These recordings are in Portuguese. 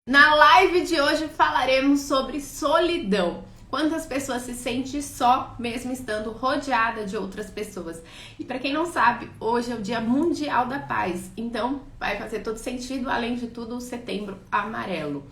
Na live de hoje falaremos sobre solidão. Quantas pessoas se sentem só, mesmo estando rodeada de outras pessoas. E para quem não sabe, hoje é o Dia Mundial da Paz. Então vai fazer todo sentido, além de tudo, o Setembro Amarelo.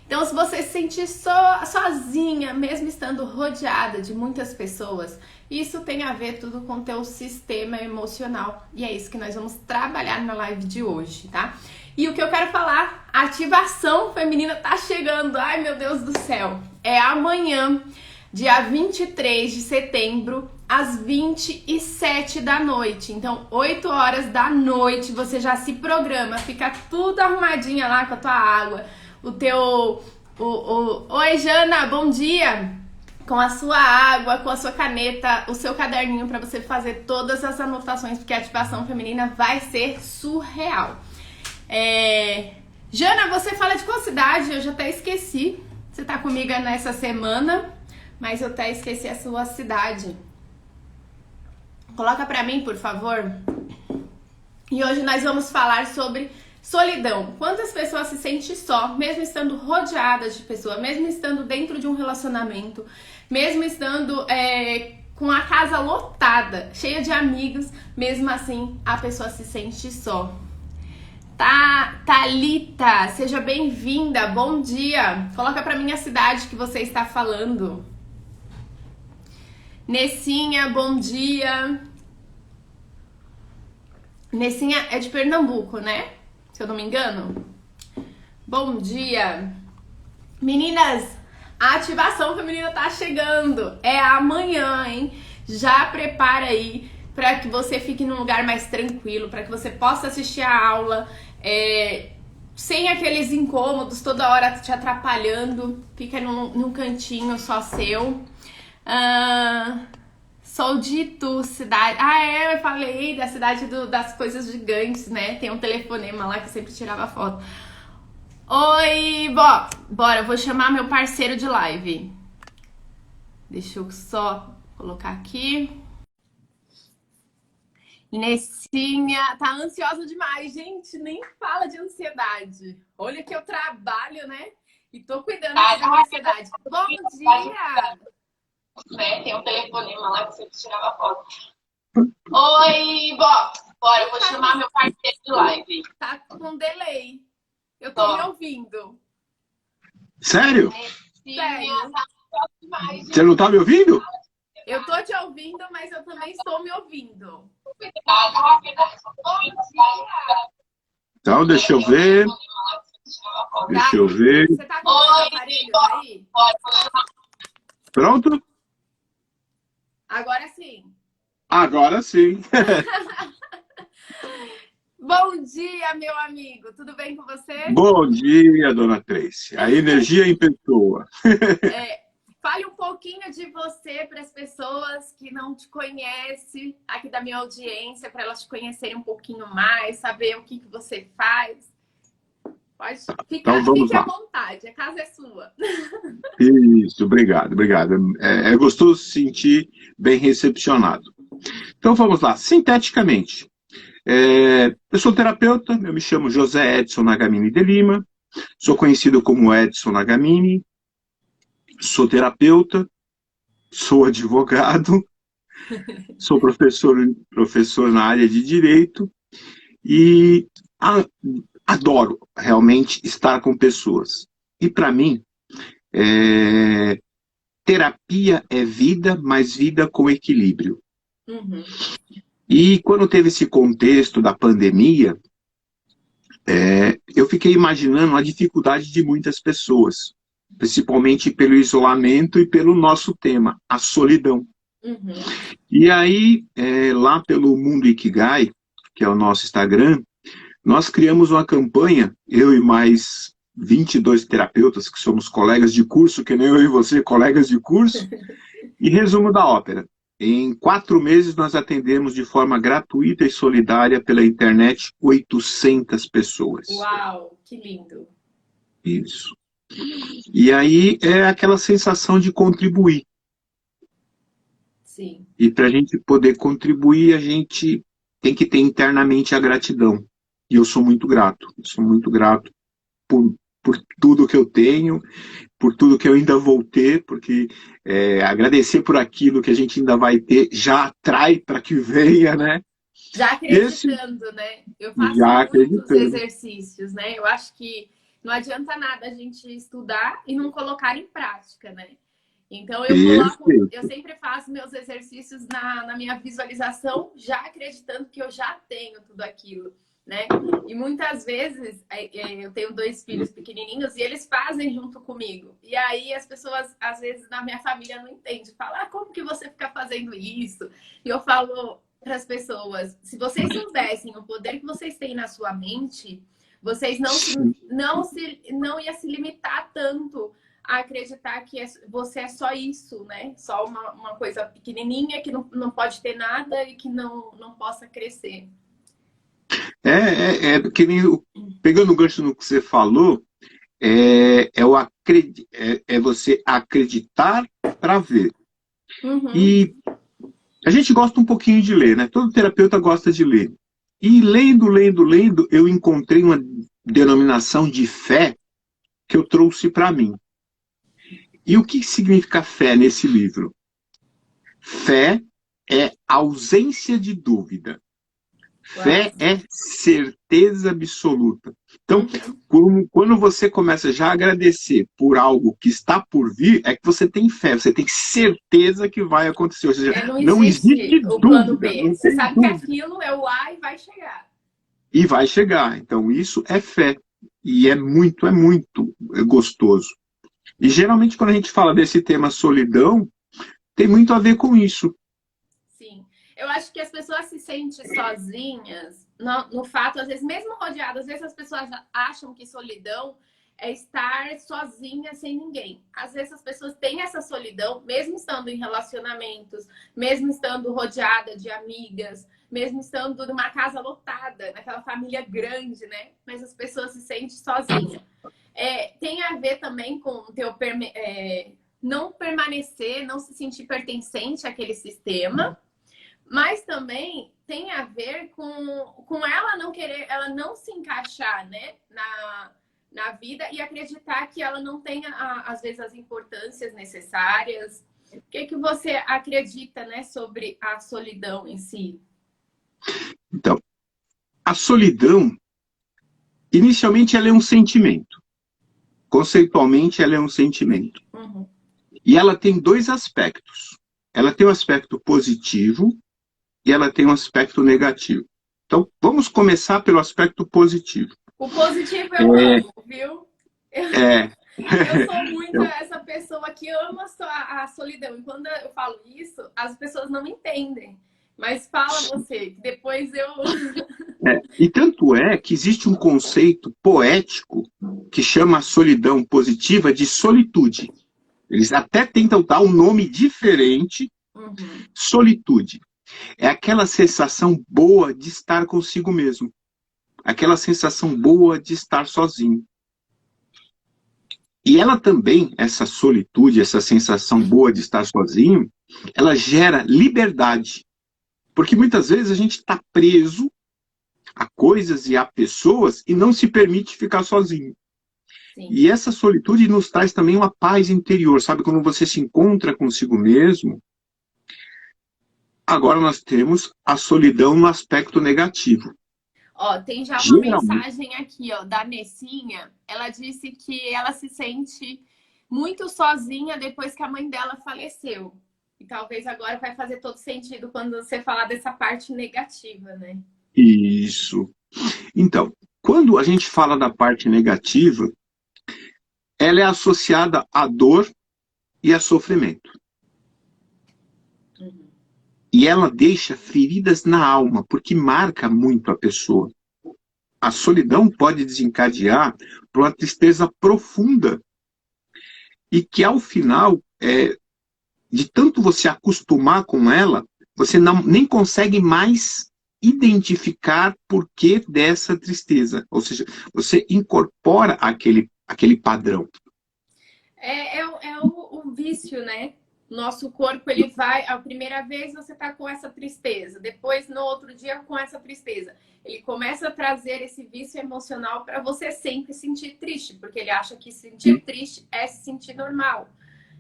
Então, se você se sentir sozinha, mesmo estando rodeada de muitas pessoas, isso tem a ver tudo com o teu sistema emocional. E é isso que nós vamos trabalhar na live de hoje, tá? E o que eu quero falar, a ativação feminina tá chegando. Ai, meu Deus do céu. É amanhã, dia 23 de setembro, às 27 da noite. Então, 8 horas da noite, você já se programa, fica tudo arrumadinha lá com a tua água, o teu... Oi, Jana, bom dia! Com a sua água, com a sua caneta, o seu caderninho para você fazer todas as anotações, porque a ativação feminina vai ser surreal. Jana, você fala de qual cidade? Eu já até esqueci. Você tá comigo nessa semana, mas eu até esqueci a sua cidade. Coloca pra mim, por favor. E hoje nós vamos falar sobre solidão. Quantas pessoas se sentem só, mesmo estando rodeadas de pessoas, mesmo estando dentro de um relacionamento, mesmo estando com a casa lotada, cheia de amigos, mesmo assim a pessoa se sente só. Thalita, seja bem-vinda, bom dia. Coloca pra mim a cidade que você está falando. Nessinha, bom dia. Nessinha é de Pernambuco, né? Se eu não me engano. Bom dia. Meninas, a ativação feminina tá chegando. É amanhã, hein? Já prepara aí para que você fique num lugar mais tranquilo, para que você possa assistir a aula sem aqueles incômodos toda hora te atrapalhando. Fica num cantinho só seu. Sou de Itu, cidade... eu falei da cidade das coisas gigantes, né? Tem um telefonema lá que eu sempre tirava foto. Oi, bora, eu vou chamar meu parceiro de live. Deixa eu só colocar aqui. Inessinha, tá ansiosa demais, gente, nem fala de ansiedade. Olha que eu trabalho, né? E tô cuidando da minha ansiedade. Bom dia! Tem um telefonema lá que você tirava foto. Oi, bora, eu vou chamar meu parceiro de live. Tá com delay. Eu tô me ouvindo. Sério? Sério. Você não tá me ouvindo? Eu tô te ouvindo, mas eu também estou me ouvindo. Então, deixa eu ver. Deixa eu ver. Você tá com o aparelho aí? Pronto? Agora sim. Agora sim. Bom dia, meu amigo. Tudo bem com você? Bom dia, dona Tracy. A energia em pessoa. Fale um pouquinho de você para as pessoas que não te conhecem, aqui da minha audiência, para elas te conhecerem um pouquinho mais, saber o que você faz. Pode ficar, Então, fique à vontade, a casa é sua. Isso, obrigado. É gostoso se sentir bem recepcionado. Então, vamos lá, sinteticamente. Eu sou terapeuta, eu me chamo José Edson Nagamini de Lima, sou conhecido como Edson Nagamini, sou terapeuta, sou advogado, sou professor na área de Direito e adoro realmente estar com pessoas. E para mim, terapia é vida, mas vida com equilíbrio. Uhum. E quando teve esse contexto da pandemia, eu fiquei imaginando a dificuldade de muitas pessoas, principalmente pelo isolamento e pelo nosso tema, a solidão. Uhum. E aí, lá pelo Mundo Ikigai, que é o nosso Instagram, nós criamos uma campanha, eu e mais 22 terapeutas, que somos colegas de curso, que nem eu e você, colegas de curso, e resumo da ópera. Em 4 meses, nós atendemos de forma gratuita e solidária pela internet 800 pessoas. Uau, que lindo. Isso. E aí é aquela sensação de contribuir. Sim. E para a gente poder contribuir, a gente tem que ter internamente a gratidão. E eu sou muito grato. Eu sou muito grato por por tudo que eu tenho, por tudo que eu ainda vou ter, porque agradecer por aquilo que a gente ainda vai ter já atrai para que venha, né? Já Esse acreditando, né? Eu faço já muitos acreditando. exercícios, né? Eu acho que não adianta nada a gente estudar e não colocar em prática, né? Então eu Perfeito. sempre faço meus exercícios na minha visualização, já acreditando que eu já tenho tudo aquilo, né? E muitas vezes eu tenho 2 filhos pequenininhos e eles fazem junto comigo. E aí as pessoas, às vezes, na minha família não entendem. Falam, como que você fica fazendo isso? E eu falo para as pessoas, se vocês soubessem o poder que vocês têm na sua mente, vocês não ia se limitar tanto a acreditar que você é só isso, né? Só uma coisa pequenininha que não pode ter nada e que não possa crescer. Que nem, pegando o gancho no que você falou, é você acreditar para ver. Uhum. E a gente gosta um pouquinho de ler, né? Todo terapeuta gosta de ler. E lendo, eu encontrei uma denominação de fé que eu trouxe para mim. E o que significa fé nesse livro? Fé é ausência de dúvida. Uau. Fé é certeza absoluta. Então, Uhum. quando você começa já a agradecer por algo que está por vir, é que você tem fé, você tem certeza que vai acontecer. Ou seja, Não não existe existe o plano dúvida, B. não Você tem sabe que dúvida. aquilo é o A e vai chegar. E vai chegar. Então, isso é fé. E é muito gostoso. E geralmente, quando a gente fala desse tema solidão, tem muito a ver com isso. Sim. Eu acho que as pessoas se sentem sozinhas no fato, às vezes, mesmo rodeadas, às vezes as pessoas acham que solidão é estar sozinha sem ninguém. Às vezes as pessoas têm essa solidão, mesmo estando em relacionamentos, mesmo estando rodeada de amigas, mesmo estando numa casa lotada, naquela família grande, né? Mas as pessoas se sentem sozinhas. Tem a ver também com o teu não permanecer, não se sentir pertencente àquele sistema, mas também tem a ver com ela não querer, ela não se encaixar, né, na vida e acreditar que ela não tenha, às vezes, as importâncias necessárias. O que você acredita, né, sobre a solidão em si? Então, a solidão, inicialmente, ela é um sentimento. Conceitualmente, ela é um sentimento. Uhum. E ela tem dois aspectos. Ela tem um aspecto positivo e ela tem um aspecto negativo. Então, vamos começar pelo aspecto positivo. O positivo eu amo, viu? É, Eu sou muito essa pessoa que ama a solidão. E quando eu falo isso, as pessoas não entendem. Mas fala você, que depois eu. e tanto é que existe um conceito poético que chama a solidão positiva de solitude. Eles até tentam dar um nome diferente, Uhum. solitude. É aquela sensação boa de estar consigo mesmo. Aquela sensação boa de estar sozinho. E ela também, essa solitude, essa sensação boa de estar sozinho, ela gera liberdade. Porque muitas vezes a gente está preso a coisas e a pessoas e não se permite ficar sozinho. Sim. E essa solitude nos traz também uma paz interior, sabe? Quando você se encontra consigo mesmo. Agora nós temos a solidão no aspecto negativo. Ó, tem já uma Geralmente, mensagem aqui, ó, da Nessinha. Ela disse que ela se sente muito sozinha depois que a mãe dela faleceu. E talvez agora vai fazer todo sentido quando você falar dessa parte negativa, né? isso. Então, quando a gente fala da parte negativa, ela é associada à dor e a sofrimento. Uhum. E ela deixa feridas na alma, porque marca muito a pessoa. A solidão pode desencadear por uma tristeza profunda e que, ao final, de tanto você acostumar com ela, você nem consegue mais identificar por que dessa tristeza. Ou seja, você incorpora aquele padrão. É o vício, né? Nosso corpo, ele vai, a primeira vez você tá com essa tristeza, depois no outro dia com essa tristeza. Ele começa a trazer esse vício emocional para você sempre sentir triste, porque ele acha que sentir triste é se sentir normal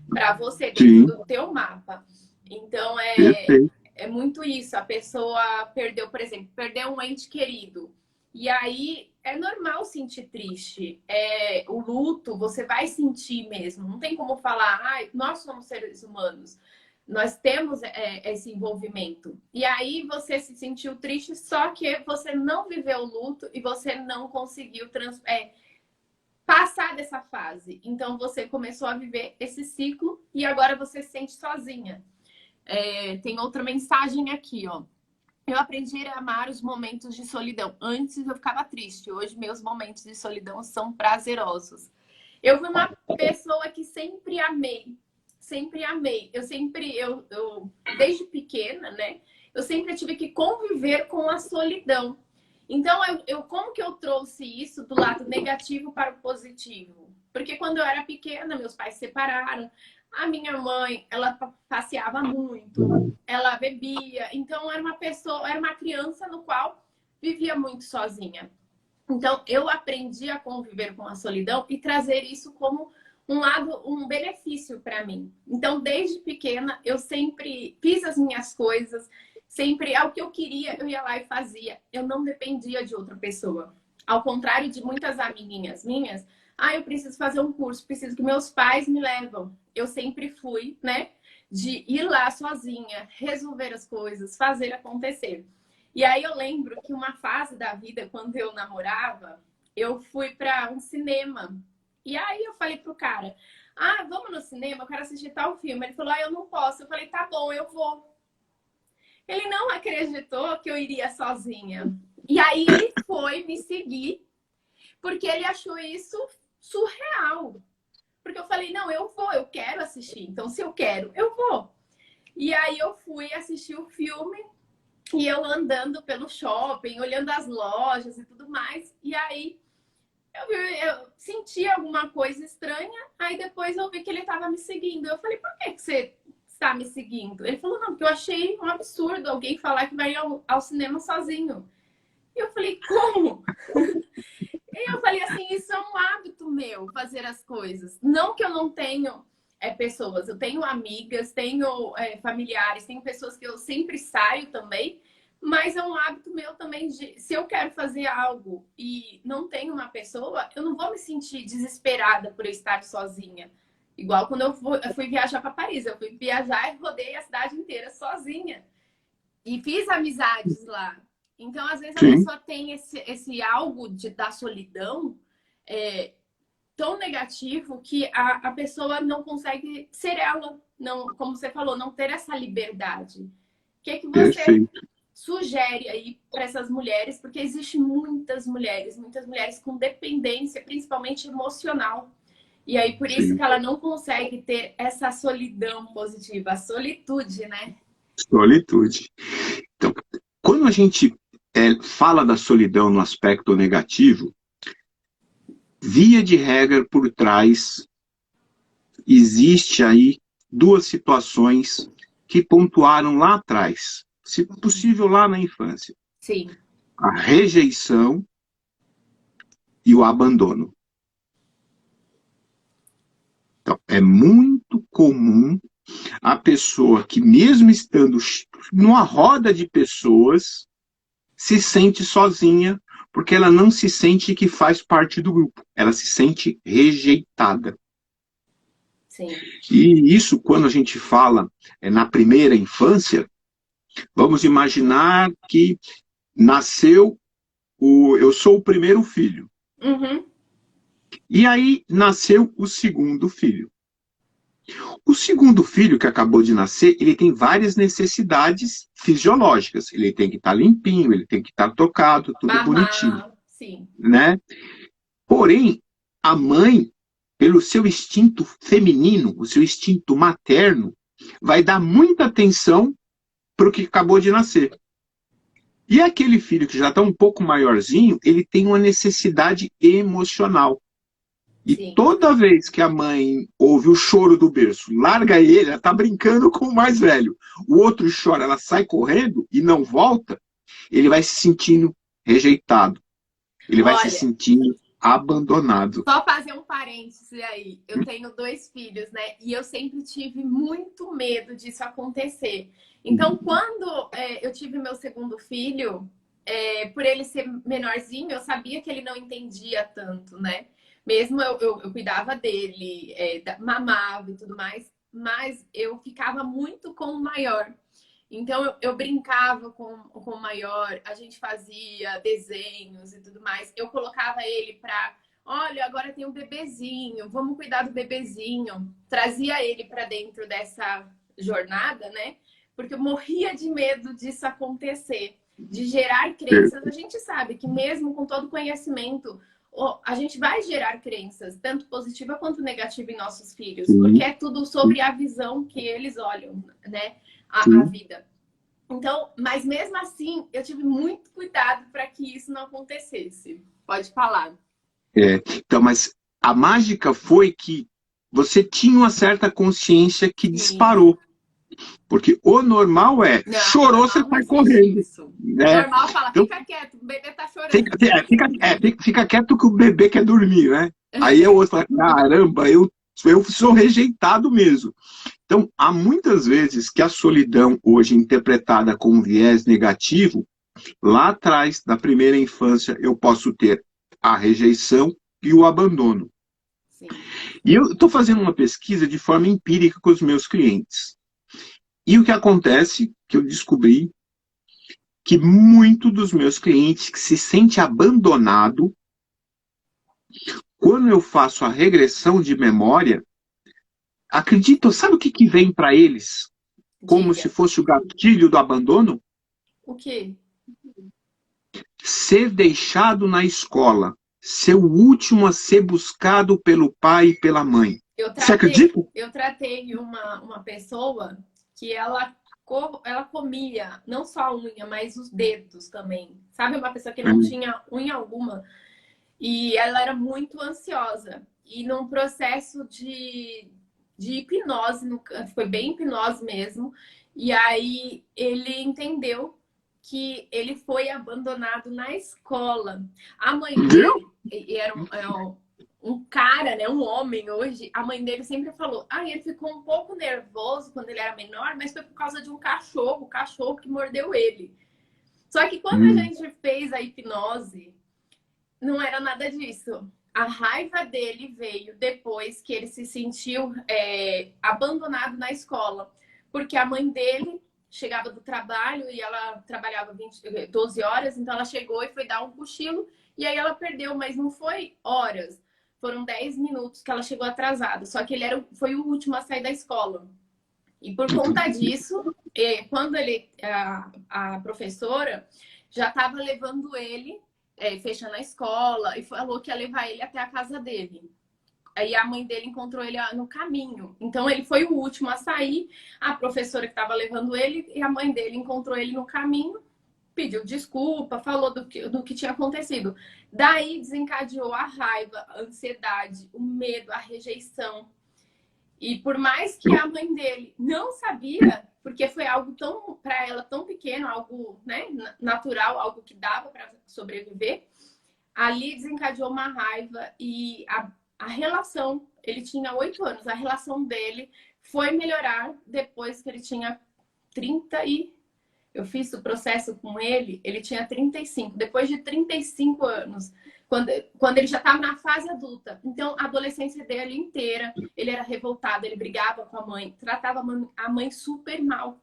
para você dentro Sim, do teu mapa. Então perfeito. é muito isso. A pessoa perdeu, por exemplo, perdeu um ente querido. E aí é normal sentir triste. O luto, você vai sentir mesmo. Não tem como falar, ah, nós somos seres humanos. Nós temos esse envolvimento. E aí você se sentiu triste, só que você não viveu o luto e você não conseguiu passar dessa fase. Então você começou a viver esse ciclo e agora você se sente sozinha. Tem outra mensagem aqui, ó. Eu aprendi a amar os momentos de solidão. Antes eu ficava triste. Hoje meus momentos de solidão são prazerosos. Eu fui uma pessoa que sempre amei. Sempre amei. Desde pequena, né? Eu sempre tive que conviver com a solidão. Então, como que eu trouxe isso do lado negativo para o positivo? Porque quando eu era pequena, meus pais se separaram. A minha mãe, ela passeava muito, ela bebia. Então, era uma criança no qual vivia muito sozinha. Então, eu aprendi a conviver com a solidão e trazer isso como um benefício para mim. Então, desde pequena, eu sempre fiz as minhas coisas, sempre ao que eu queria, eu ia lá e fazia. Eu não dependia de outra pessoa. Ao contrário de muitas amiguinhas minhas, eu preciso fazer um curso, preciso que meus pais me levam. Eu sempre fui, né, de ir lá sozinha, resolver as coisas, fazer acontecer. E aí eu lembro que uma fase da vida, quando eu namorava, eu fui para um cinema. E aí eu falei pro cara, vamos no cinema, eu quero assistir tal filme. Ele falou, eu não posso. Eu falei, tá bom, eu vou. Ele não acreditou que eu iria sozinha. E aí ele foi me seguir, porque ele achou isso surreal. Porque eu falei, não, eu vou, eu quero assistir. Então, se eu quero, eu vou. E aí eu fui assistir o filme e eu andando pelo shopping, olhando as lojas e tudo mais. E aí eu senti alguma coisa estranha. Aí depois eu vi que ele estava me seguindo. Eu falei, por que você está me seguindo? Ele falou, não, porque eu achei um absurdo alguém falar que vai ao cinema sozinho. E eu falei, como? E eu falei assim, isso é um hábito meu, fazer as coisas. Não que eu não tenho pessoas, eu tenho amigas, tenho familiares, tenho pessoas que eu sempre saio também, mas é um hábito meu também de, se eu quero fazer algo e não tenho uma pessoa, eu não vou me sentir desesperada por eu estar sozinha. Igual quando eu fui viajar para Paris, eu fui viajar e rodei a cidade inteira sozinha. E fiz amizades lá. Então, às vezes, a Sim, pessoa tem esse algo da solidão tão negativo que a pessoa não consegue ser ela. Não, como você falou, não ter essa liberdade. O que você perfeito. sugere aí para essas mulheres? Porque existem muitas mulheres com dependência, principalmente emocional. E aí, por isso Sim. que ela não consegue ter essa solidão positiva, a solitude, né? Solitude. Então, quando a gente fala da solidão no aspecto negativo, via de regra por trás, existe aí duas situações que pontuaram lá atrás, se possível lá na infância: Sim. a rejeição e o abandono. Então, é muito comum a pessoa que, mesmo estando numa roda de pessoas, se sente sozinha, porque ela não se sente que faz parte do grupo. Ela se sente rejeitada. Sim. E isso, quando a gente fala na primeira infância, vamos imaginar que nasceu eu sou o primeiro filho. Uhum. E aí nasceu o segundo filho. O segundo filho que acabou de nascer, ele tem várias necessidades fisiológicas. Ele tem que estar limpinho, ele tem que estar tocado, tudo bonitinho, Mamar, sim. né? Porém, a mãe, pelo seu instinto feminino, o seu instinto materno, vai dar muita atenção para o que acabou de nascer. E aquele filho que já está um pouco maiorzinho, ele tem uma necessidade emocional. E Sim. toda vez que a mãe ouve o choro do berço, larga ele, ela está brincando com o mais velho. O outro chora, ela sai correndo e não volta, ele vai se sentindo rejeitado. Ele vai se Olha, sentindo abandonado. só fazer um parêntese aí. Eu tenho 2 filhos, né? E eu sempre tive muito medo disso acontecer. Então, quando eu tive meu segundo filho, por ele ser menorzinho, eu sabia que ele não entendia tanto, né? Mesmo eu cuidava dele, mamava e tudo mais, mas eu ficava muito com o maior. Então eu brincava com o maior, a gente fazia desenhos e tudo mais. Eu colocava ele para, olha, agora tem um bebezinho, vamos cuidar do bebezinho. Trazia ele para dentro dessa jornada, né? Porque eu morria de medo disso acontecer, de gerar crenças. A gente sabe que mesmo com todo conhecimento, a gente vai gerar crenças, tanto positiva quanto negativa em nossos filhos, porque Sim, é tudo sobre a visão que eles olham, né? A sim. vida. Então, mas mesmo assim, eu tive muito cuidado para que isso não acontecesse. Pode falar. Então, mas a mágica foi que você tinha uma certa consciência que Sim. disparou. Porque o normal é, Não, chorou, você normal não sai existe correndo. isso. Né? Normal fala, Então, fica quieto, o bebê tá chorando. fica quieto que o bebê quer dormir, né? Aí o outro fala, caramba, eu sou rejeitado mesmo. Então, há muitas vezes que a solidão, hoje interpretada com um viés negativo, lá atrás, na primeira infância, eu posso ter a rejeição e o abandono. Sim. E eu estou fazendo uma pesquisa de forma empírica com os meus clientes. E o que acontece, que eu descobri, que muito dos meus clientes que se sente abandonado, quando eu faço a regressão de memória, acredito, sabe o que vem para eles? Como se Diga. fosse o gatilho do abandono? O quê? Ser deixado na escola, ser o último a ser buscado pelo pai e pela mãe. Eu Você tratei, acredita? eu tratei uma pessoa que ela comia não só a unha, mas os dedos também. Sabe, uma pessoa que não tinha unha alguma. E ela era muito ansiosa. E num processo de hipnose, foi bem hipnose mesmo. E aí ele entendeu que ele foi abandonado na escola. A mãe Entendeu? dele um cara, né, um homem hoje, a mãe dele sempre falou, ele ficou um pouco nervoso quando ele era menor, mas foi por causa de um cachorro, o cachorro que mordeu ele. Só que quando a gente fez a hipnose, não era nada disso. A raiva dele veio depois que ele se sentiu abandonado na escola. Porque a mãe dele chegava do trabalho e ela trabalhava 12 horas, então ela chegou e foi dar um cochilo. E aí ela perdeu, mas não foi horas. Foram 10 minutos que ela chegou atrasada. Só que ele foi o último a sair da escola. E por conta disso, quando a professora já estava levando ele fechando a escola e falou que ia levar ele até a casa dele. Aí a mãe dele encontrou ele no caminho. Então ele foi o último a sair, a professora que estava levando ele e a mãe dele encontrou ele no caminho, pediu desculpa, falou do que tinha acontecido. Daí desencadeou a raiva, a ansiedade, o medo, a rejeição. E por mais que a mãe dele não sabia, porque foi algo tão para ela tão pequeno, algo, né, natural, algo que dava para sobreviver, ali desencadeou uma raiva e a relação, ele tinha 8 anos, a relação dele foi melhorar depois que ele tinha 30 e eu fiz o processo com ele tinha 35, depois de 35 anos. Quando ele já estava na fase adulta. Então, a adolescência dele inteira, ele era revoltado, ele brigava com a mãe, tratava a mãe super mal.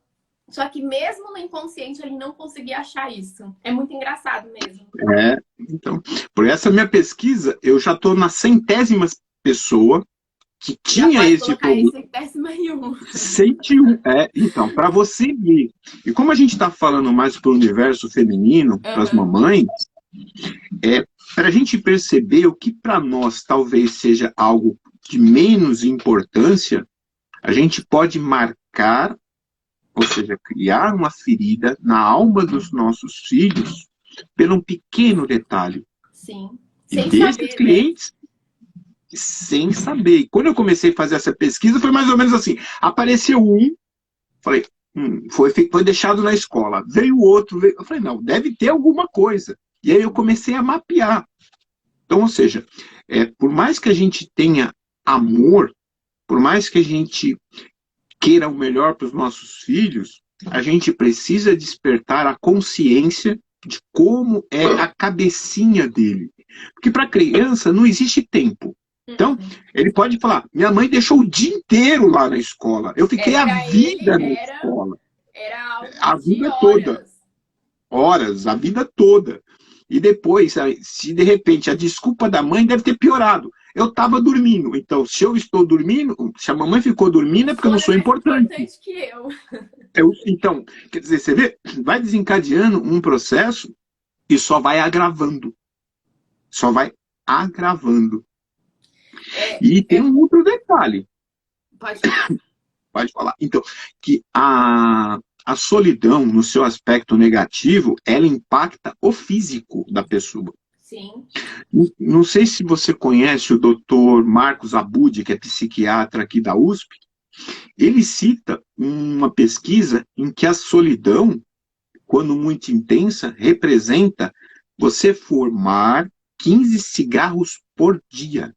Só que mesmo no inconsciente, ele não conseguia achar isso. É muito engraçado mesmo. Então, por essa minha pesquisa, eu já estou na 100ª pessoa que Já tinha pode esse colocar problema. isso em 1001. 101. Então, para você ver. E como a gente está falando mais para o universo feminino, para as mamães, para a gente perceber o que para nós talvez seja algo de menos importância, a gente pode marcar, ou seja, criar uma ferida na alma dos nossos filhos pelo um pequeno detalhe. Sim. E Sem desses saber, né? clientes, sem saber. E quando eu comecei a fazer essa pesquisa, foi mais ou menos assim: apareceu um, falei, foi deixado na escola, veio outro, eu falei, não, deve ter alguma coisa. E aí eu comecei a mapear. Então, ou seja, por mais que a gente tenha amor, por mais que a gente queira o melhor para os nossos filhos, a gente precisa despertar a consciência de como é a cabecinha dele. Porque para a criança não existe tempo. Então, ele pode falar: minha mãe deixou o dia inteiro lá na escola. Eu fiquei a Pra ele vida na escola. era algo A de vida toda. horas. Horas, a vida toda. E depois, se de repente a desculpa da mãe deve ter piorado. Eu estava dormindo. Então, se eu estou dormindo, se a mamãe ficou dormindo, O é porque eu não sono é sou mais importante. importante que eu. Então, quer dizer, você vê, vai desencadeando um processo e só vai agravando. Só vai agravando. E tem um outro detalhe, Pode falar. pode falar. Então, que a solidão, no seu aspecto negativo, ela impacta o físico da pessoa. Sim. Não sei se você conhece o doutor Marcos Abud, que é psiquiatra aqui da USP. Ele cita uma pesquisa em que a solidão, quando muito intensa, representa você fumar 15 cigarros por dia.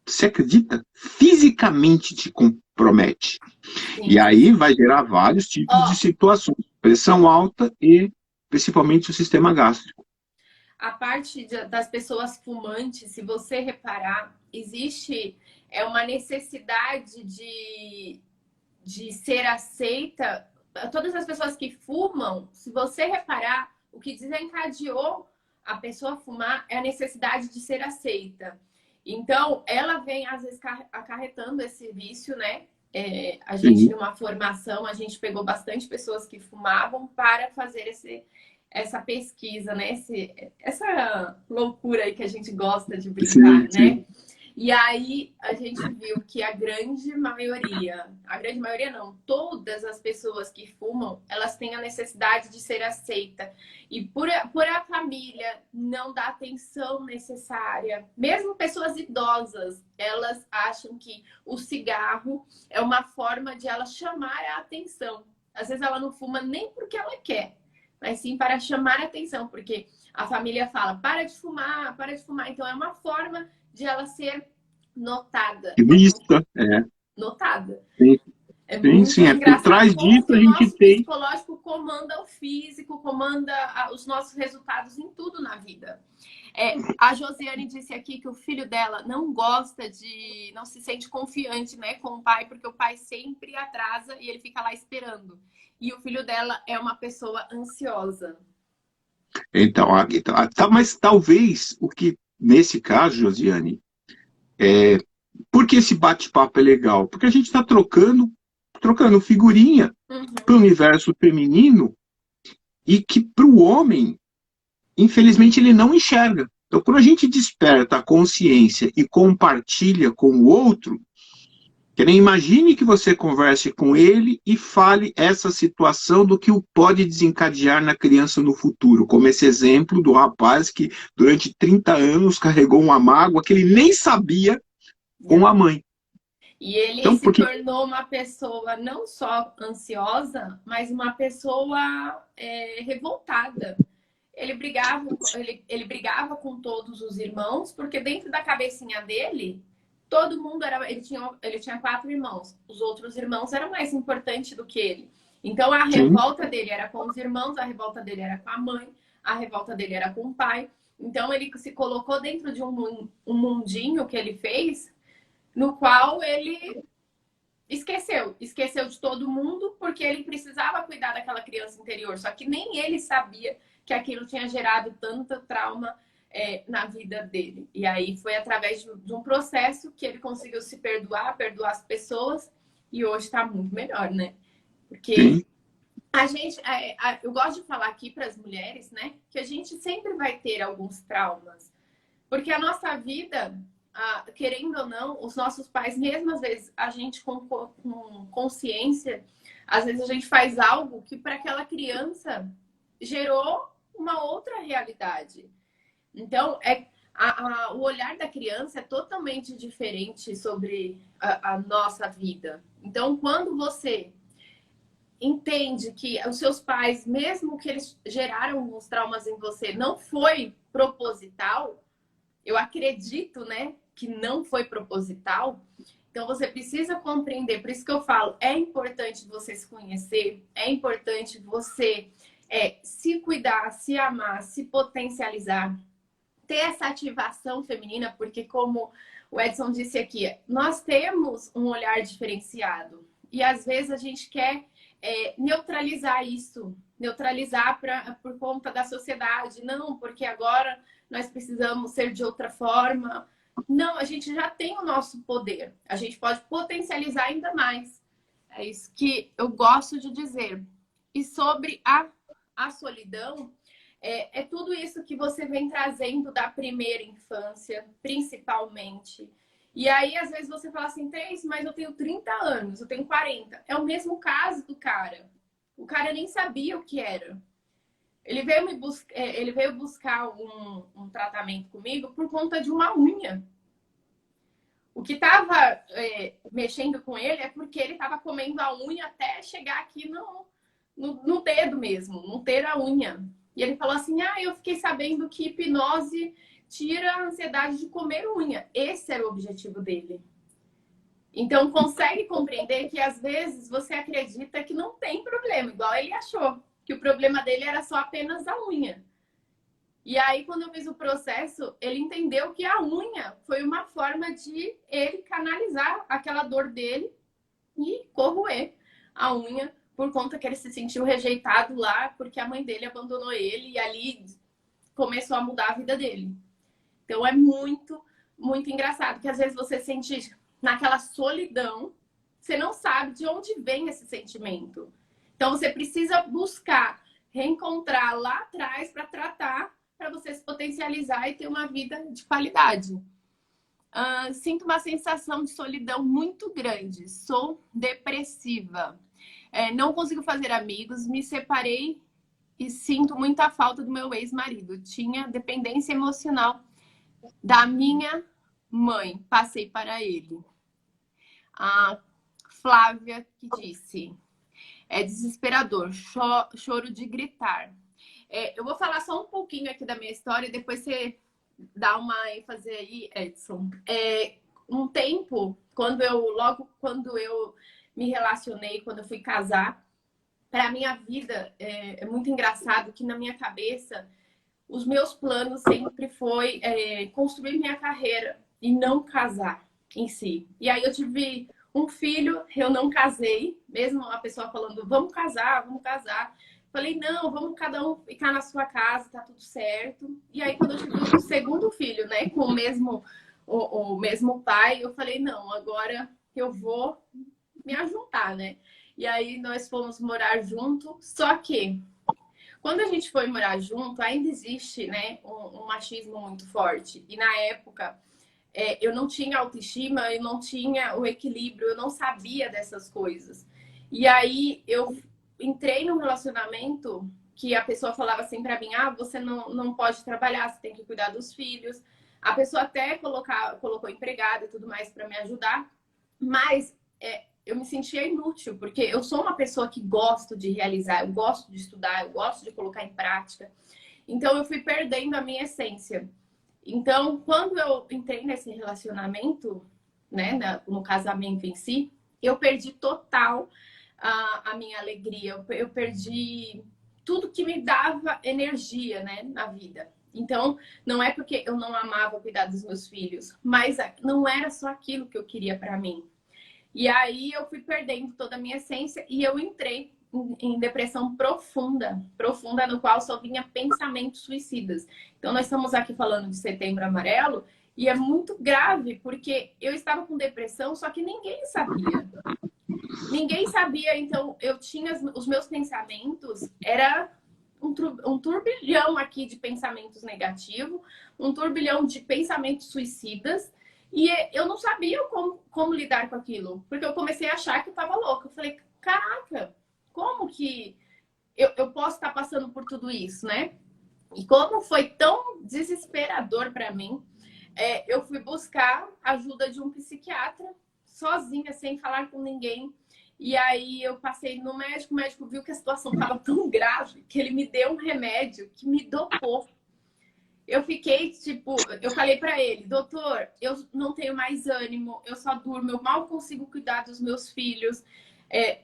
Você acredita? Fisicamente te compromete. Sim, E aí vai gerar vários tipos de ó, situações. Pressão alta e principalmente o sistema gástrico. a parte das pessoas fumantes, se você reparar, existe uma necessidade de ser aceita. Todas as pessoas que fumam, se você reparar, o que desencadeou a pessoa a fumar é a necessidade de ser aceita. Então, ela vem, às vezes, acarretando esse vício, né? A gente, Sim. numa formação, a gente pegou bastante pessoas que fumavam para fazer essa pesquisa, né? Essa loucura aí que a gente gosta de brincar, Sim, né? sim. E aí a gente viu que a grande maioria não, todas as pessoas que fumam, elas têm a necessidade de ser aceita. E por a família não dar atenção necessária, mesmo pessoas idosas, elas acham que o cigarro é uma forma de ela chamar a atenção. Às vezes ela não fuma nem porque ela quer, mas sim para chamar a atenção, porque a família fala, para de fumar, para de fumar. Então é uma forma de ela ser notada. Vista, é. Notada. Sim, É sim, muito sim. Por engraçado trás como disso que a o gente nosso tem. psicológico comanda o físico, comanda os nossos resultados em tudo na vida. A Josiane disse aqui que o filho dela não gosta não se sente confiante, né, com o pai, porque o pai sempre atrasa e ele fica lá esperando. E o filho dela é uma pessoa ansiosa. Mas talvez o que, nesse caso, Josiane, por que esse bate-papo é legal? Porque a gente está trocando figurinha para o universo feminino e que para o homem, infelizmente, ele não enxerga. Então, quando a gente desperta a consciência e compartilha com o outro, que nem imagine que você converse com ele e fale essa situação do que o pode desencadear na criança no futuro, como esse exemplo do rapaz que durante 30 anos carregou uma mágoa que ele nem sabia com a mãe. E ele Então, se porque tornou uma pessoa não só ansiosa, mas uma pessoa revoltada. Ele brigava com todos os irmãos, porque dentro da cabecinha dele, todo mundo era. Ele tinha 4 irmãos. Os outros irmãos eram mais importantes do que ele. Então a sim, revolta dele era com os irmãos, a revolta dele era com a mãe, a revolta dele era com o pai. Então ele se colocou dentro de um mundinho que ele fez, no qual ele esqueceu de todo mundo, porque ele precisava cuidar daquela criança interior. Só que nem ele sabia que aquilo tinha gerado tanto trauma na vida dele. E aí foi através de um processo que ele conseguiu se perdoar as pessoas, e hoje está muito melhor, né? Porque sim, a gente, eu gosto de falar aqui para as mulheres, né, que a gente sempre vai ter alguns traumas, porque a nossa vida, querendo ou não, os nossos pais, mesmo às vezes a gente com consciência, às vezes a gente faz algo que para aquela criança gerou uma outra realidade. Então, O olhar da criança é totalmente diferente sobre a nossa vida. Então, quando você entende que os seus pais, mesmo que eles geraram os traumas em você, não foi proposital, eu acredito, né, que não foi proposital. Então você precisa compreender, por isso que eu falo, é importante você se conhecer, é importante você se cuidar, se amar, se potencializar, ter essa ativação feminina, porque como o Edson disse aqui, nós temos um olhar diferenciado e às vezes a gente quer neutralizar isso, neutralizar por conta da sociedade, não, porque agora nós precisamos ser de outra forma. Não, a gente já tem o nosso poder, a gente pode potencializar ainda mais. É isso que eu gosto de dizer. E sobre a solidão, é tudo isso que você vem trazendo da primeira infância, principalmente. E aí, às vezes, você fala assim, Três, mas eu tenho 30 anos, eu tenho 40. É o mesmo caso do cara. O cara nem sabia o que era. Ele veio buscar um tratamento comigo por conta de uma unha. O que estava mexendo com ele é porque ele estava comendo a unha até chegar aqui no dedo mesmo, não ter a unha. E ele falou assim, eu fiquei sabendo que hipnose tira a ansiedade de comer unha. Esse era o objetivo dele. Então, consegue compreender que às vezes você acredita que não tem problema, igual ele achou, que o problema dele era só apenas a unha. E aí, quando eu fiz o processo, ele entendeu que a unha foi uma forma de ele canalizar aquela dor dele e corroer a unha por conta que ele se sentiu rejeitado lá porque a mãe dele abandonou ele e ali começou a mudar a vida dele. Então, é muito, muito engraçado que às vezes você sente naquela solidão, você não sabe de onde vem esse sentimento. Então, você precisa buscar reencontrar lá atrás para tratar, para você se potencializar e ter uma vida de qualidade. Sinto uma sensação de solidão muito grande. Sou depressiva. Não consigo fazer amigos. Me separei e sinto muita falta do meu ex-marido. Tinha dependência emocional da minha mãe. Passei para ele. A Flávia que disse: é desesperador, choro de gritar. Eu vou falar só um pouquinho aqui da minha história e depois você dá uma ênfase aí, Edson. Um tempo, logo quando eu me relacionei, quando eu fui casar, para a minha vida é muito engraçado que na minha cabeça os meus planos sempre foi construir minha carreira e não casar em si. E aí eu tive um filho, eu não casei, mesmo a pessoa falando, vamos casar, vamos casar. Falei, não, vamos cada um ficar na sua casa, tá tudo certo. E aí, quando eu tive o segundo filho, né, com o mesmo pai, eu falei, não, agora eu vou me ajuntar, né? E aí, nós fomos morar junto, só que quando a gente foi morar junto, ainda existe, né, um machismo muito forte. E na época, eu não tinha autoestima, eu não tinha o equilíbrio, eu não sabia dessas coisas. E aí, eu entrei num relacionamento que a pessoa falava assim pra mim, você não pode trabalhar, você tem que cuidar dos filhos. A pessoa até colocou empregada e tudo mais para me ajudar, mas eu me sentia inútil, porque eu sou uma pessoa que gosto de realizar, eu gosto de estudar, eu gosto de colocar em prática. Então, eu fui perdendo a minha essência. Então, quando eu entrei nesse relacionamento, né, no casamento em si, eu perdi total a minha alegria, eu perdi tudo que me dava energia, né, na vida. Então, não é porque eu não amava cuidar dos meus filhos, mas não era só aquilo que eu queria para mim. E aí eu fui perdendo toda a minha essência e eu entrei em depressão profunda, profunda, no qual só vinha pensamentos suicidas. Então, nós estamos aqui falando de Setembro Amarelo e é muito grave, porque eu estava com depressão, só que ninguém sabia. Ninguém sabia, então eu tinha os meus pensamentos, era um turbilhão aqui de pensamentos negativos, um turbilhão de pensamentos suicidas, e eu não sabia como lidar com aquilo, porque eu comecei a achar que eu estava louca. Eu falei, caraca, como que eu posso estar passando por tudo isso, né? E como foi tão desesperador para mim, eu fui buscar a ajuda de um psiquiatra, sozinha, sem falar com ninguém. E aí eu passei no médico, o médico viu que a situação estava tão grave que ele me deu um remédio que me dopou. Eu fiquei, tipo, eu falei para ele, doutor, eu não tenho mais ânimo, eu só durmo, eu mal consigo cuidar dos meus filhos.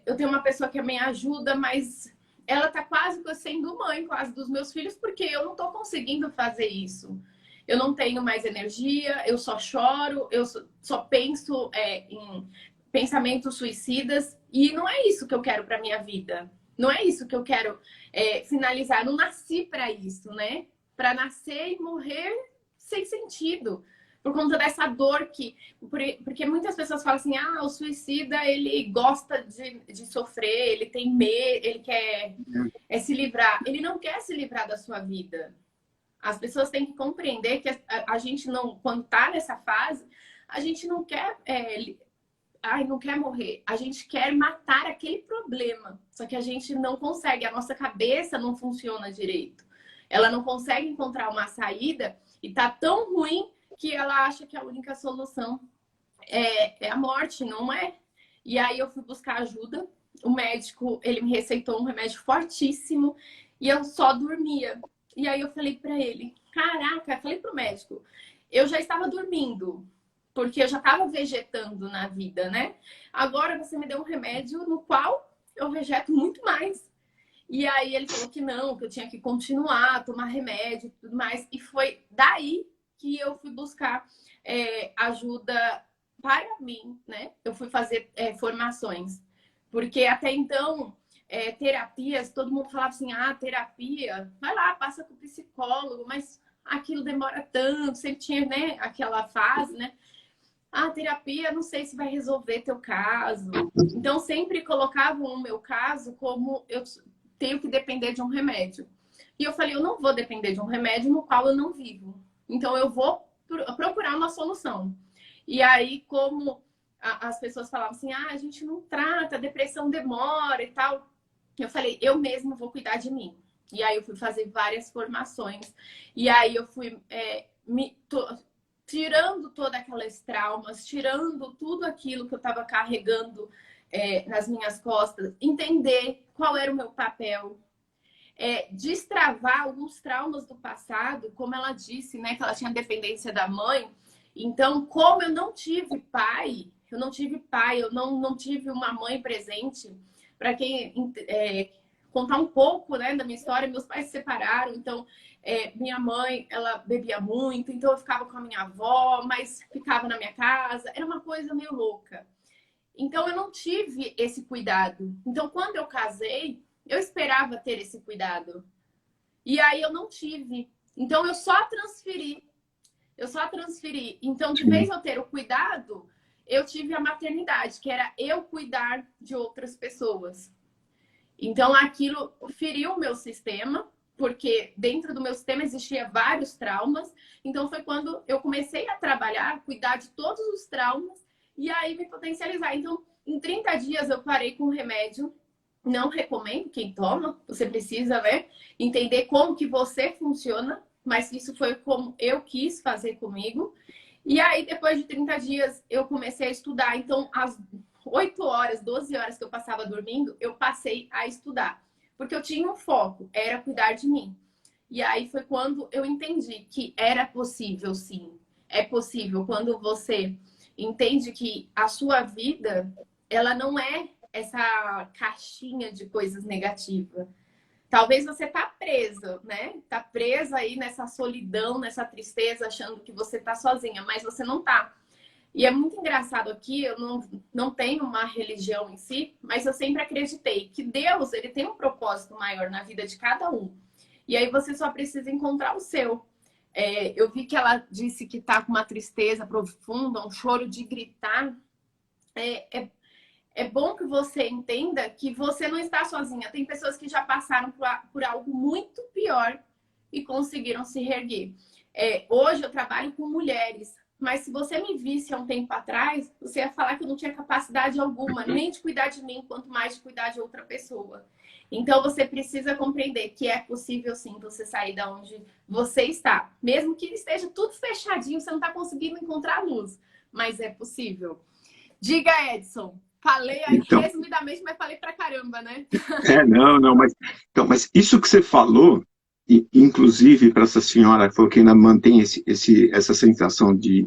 Eu tenho uma pessoa que me ajuda, mas ela tá quase sendo mãe, quase dos meus filhos, porque eu não tô conseguindo fazer isso. Eu não tenho mais energia, eu só choro, eu só penso em pensamentos suicidas, e não é isso que eu quero para minha vida. Não é isso que eu quero finalizar. Eu não nasci para isso, né? Para nascer e morrer sem sentido. Por conta dessa dor que... Porque muitas pessoas falam assim, o suicida, ele gosta de sofrer, ele tem medo, ele quer se livrar. Ele não quer se livrar da sua vida. As pessoas têm que compreender que a gente não... Quando tá nessa fase, a gente não quer... não quer morrer. A gente quer matar aquele problema. Só que a gente não consegue. A nossa cabeça não funciona direito. Ela não consegue encontrar uma saída e tá tão ruim que ela acha que a única solução é a morte, não é? E aí eu fui buscar ajuda. O médico, ele me receitou um remédio fortíssimo e eu só dormia. E aí eu falei para ele, caraca, eu falei pro médico, eu já estava dormindo, porque eu já estava vegetando na vida, né? Agora você me deu um remédio no qual eu vegeto muito mais. E aí ele falou que não, que eu tinha que continuar a tomar remédio e tudo mais. E foi daí que eu fui buscar ajuda para mim, né? Eu fui fazer formações. Porque até então, terapias, todo mundo falava assim, terapia, vai lá, passa com o psicólogo, mas aquilo demora tanto, sempre tinha, né, aquela fase, né? Terapia, não sei se vai resolver teu caso. Então, sempre colocavam o meu caso como eu tenho que depender de um remédio. E eu falei, eu não vou depender de um remédio no qual eu não vivo. Então, eu vou procurar uma solução. E aí, como as pessoas falavam assim, a gente não trata, a depressão demora e tal. Eu falei, eu mesma vou cuidar de mim. E aí, eu fui fazer várias formações. E aí, eu fui tirando todas aquelas traumas, tirando tudo aquilo que eu estava carregando nas minhas costas, entender qual era o meu papel, destravar alguns traumas do passado, como ela disse, né, que ela tinha dependência da mãe. Então, como eu não tive pai, eu não tive uma mãe presente. Para quem contar um pouco, né, da minha história, meus pais se separaram, então minha mãe, ela bebia muito, então eu ficava com a minha avó, mas ficava na minha casa, era uma coisa meio louca. Então, eu não tive esse cuidado. Então, quando eu casei, eu esperava ter esse cuidado. E aí, eu não tive. Então, eu só transferi. Então, de vez eu ter o cuidado, eu tive a maternidade, que era eu cuidar de outras pessoas. Então, aquilo feriu o meu sistema, porque dentro do meu sistema existia vários traumas. Então, foi quando eu comecei a trabalhar, cuidar de todos os traumas, e aí me potencializar. Então, em 30 dias eu parei com o remédio. Não recomendo quem toma. Você precisa, né, entender como que você funciona. Mas isso foi como eu quis fazer comigo. E aí, depois de 30 dias, eu comecei a estudar. Então, as 8 horas, 12 horas que eu passava dormindo, eu passei a estudar. Porque eu tinha um foco, era cuidar de mim. E aí foi quando eu entendi que era possível, sim. É possível quando você entende que a sua vida, ela não é essa caixinha de coisas negativas. Talvez você tá preso, né? Tá presa aí nessa solidão, nessa tristeza, achando que você tá sozinha, mas você não tá. E é muito engraçado aqui, eu não tenho uma religião em si, mas eu sempre acreditei que Deus, ele tem um propósito maior na vida de cada um. E aí você só precisa encontrar o seu. Eu vi que ela disse que tá com uma tristeza profunda, um choro de gritar. É bom que você entenda que você não está sozinha. Tem pessoas que já passaram por algo muito pior e conseguiram se reerguer. Hoje eu trabalho com mulheres Mas se você me visse há um tempo atrás, você ia falar que eu não tinha capacidade alguma, nem de cuidar de mim, quanto mais de cuidar de outra pessoa. Então você precisa compreender que é possível sim você sair da onde você está. Mesmo que esteja tudo fechadinho, você não está conseguindo encontrar luz. Mas é possível. Diga, Edson. Falei aí Então, resumidamente, mas falei pra caramba, né? não, não, mas, então, mas isso que você falou, inclusive para essa senhora que falou que ainda mantém essa sensação de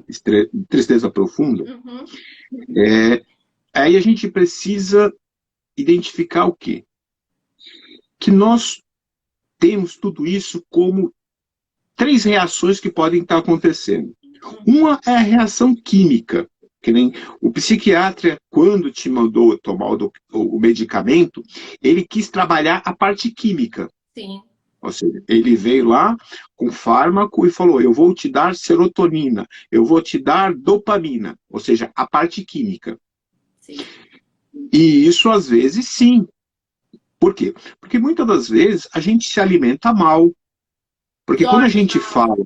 tristeza profunda, Uhum. é, aí a gente precisa identificar o quê? Que nós temos tudo isso como três reações que podem estar acontecendo. Uma é a reação química, que nem o psiquiatra, quando te mandou tomar o medicamento, ele quis trabalhar a parte química. Sim, Ou seja, ele veio lá com fármaco e falou: eu vou te dar serotonina, eu vou te dar dopamina, ou seja, a parte química. sim. E isso às vezes sim. Por quê? Porque muitas das vezes a gente se alimenta mal. Porque quando a Dorme gente mal. fala,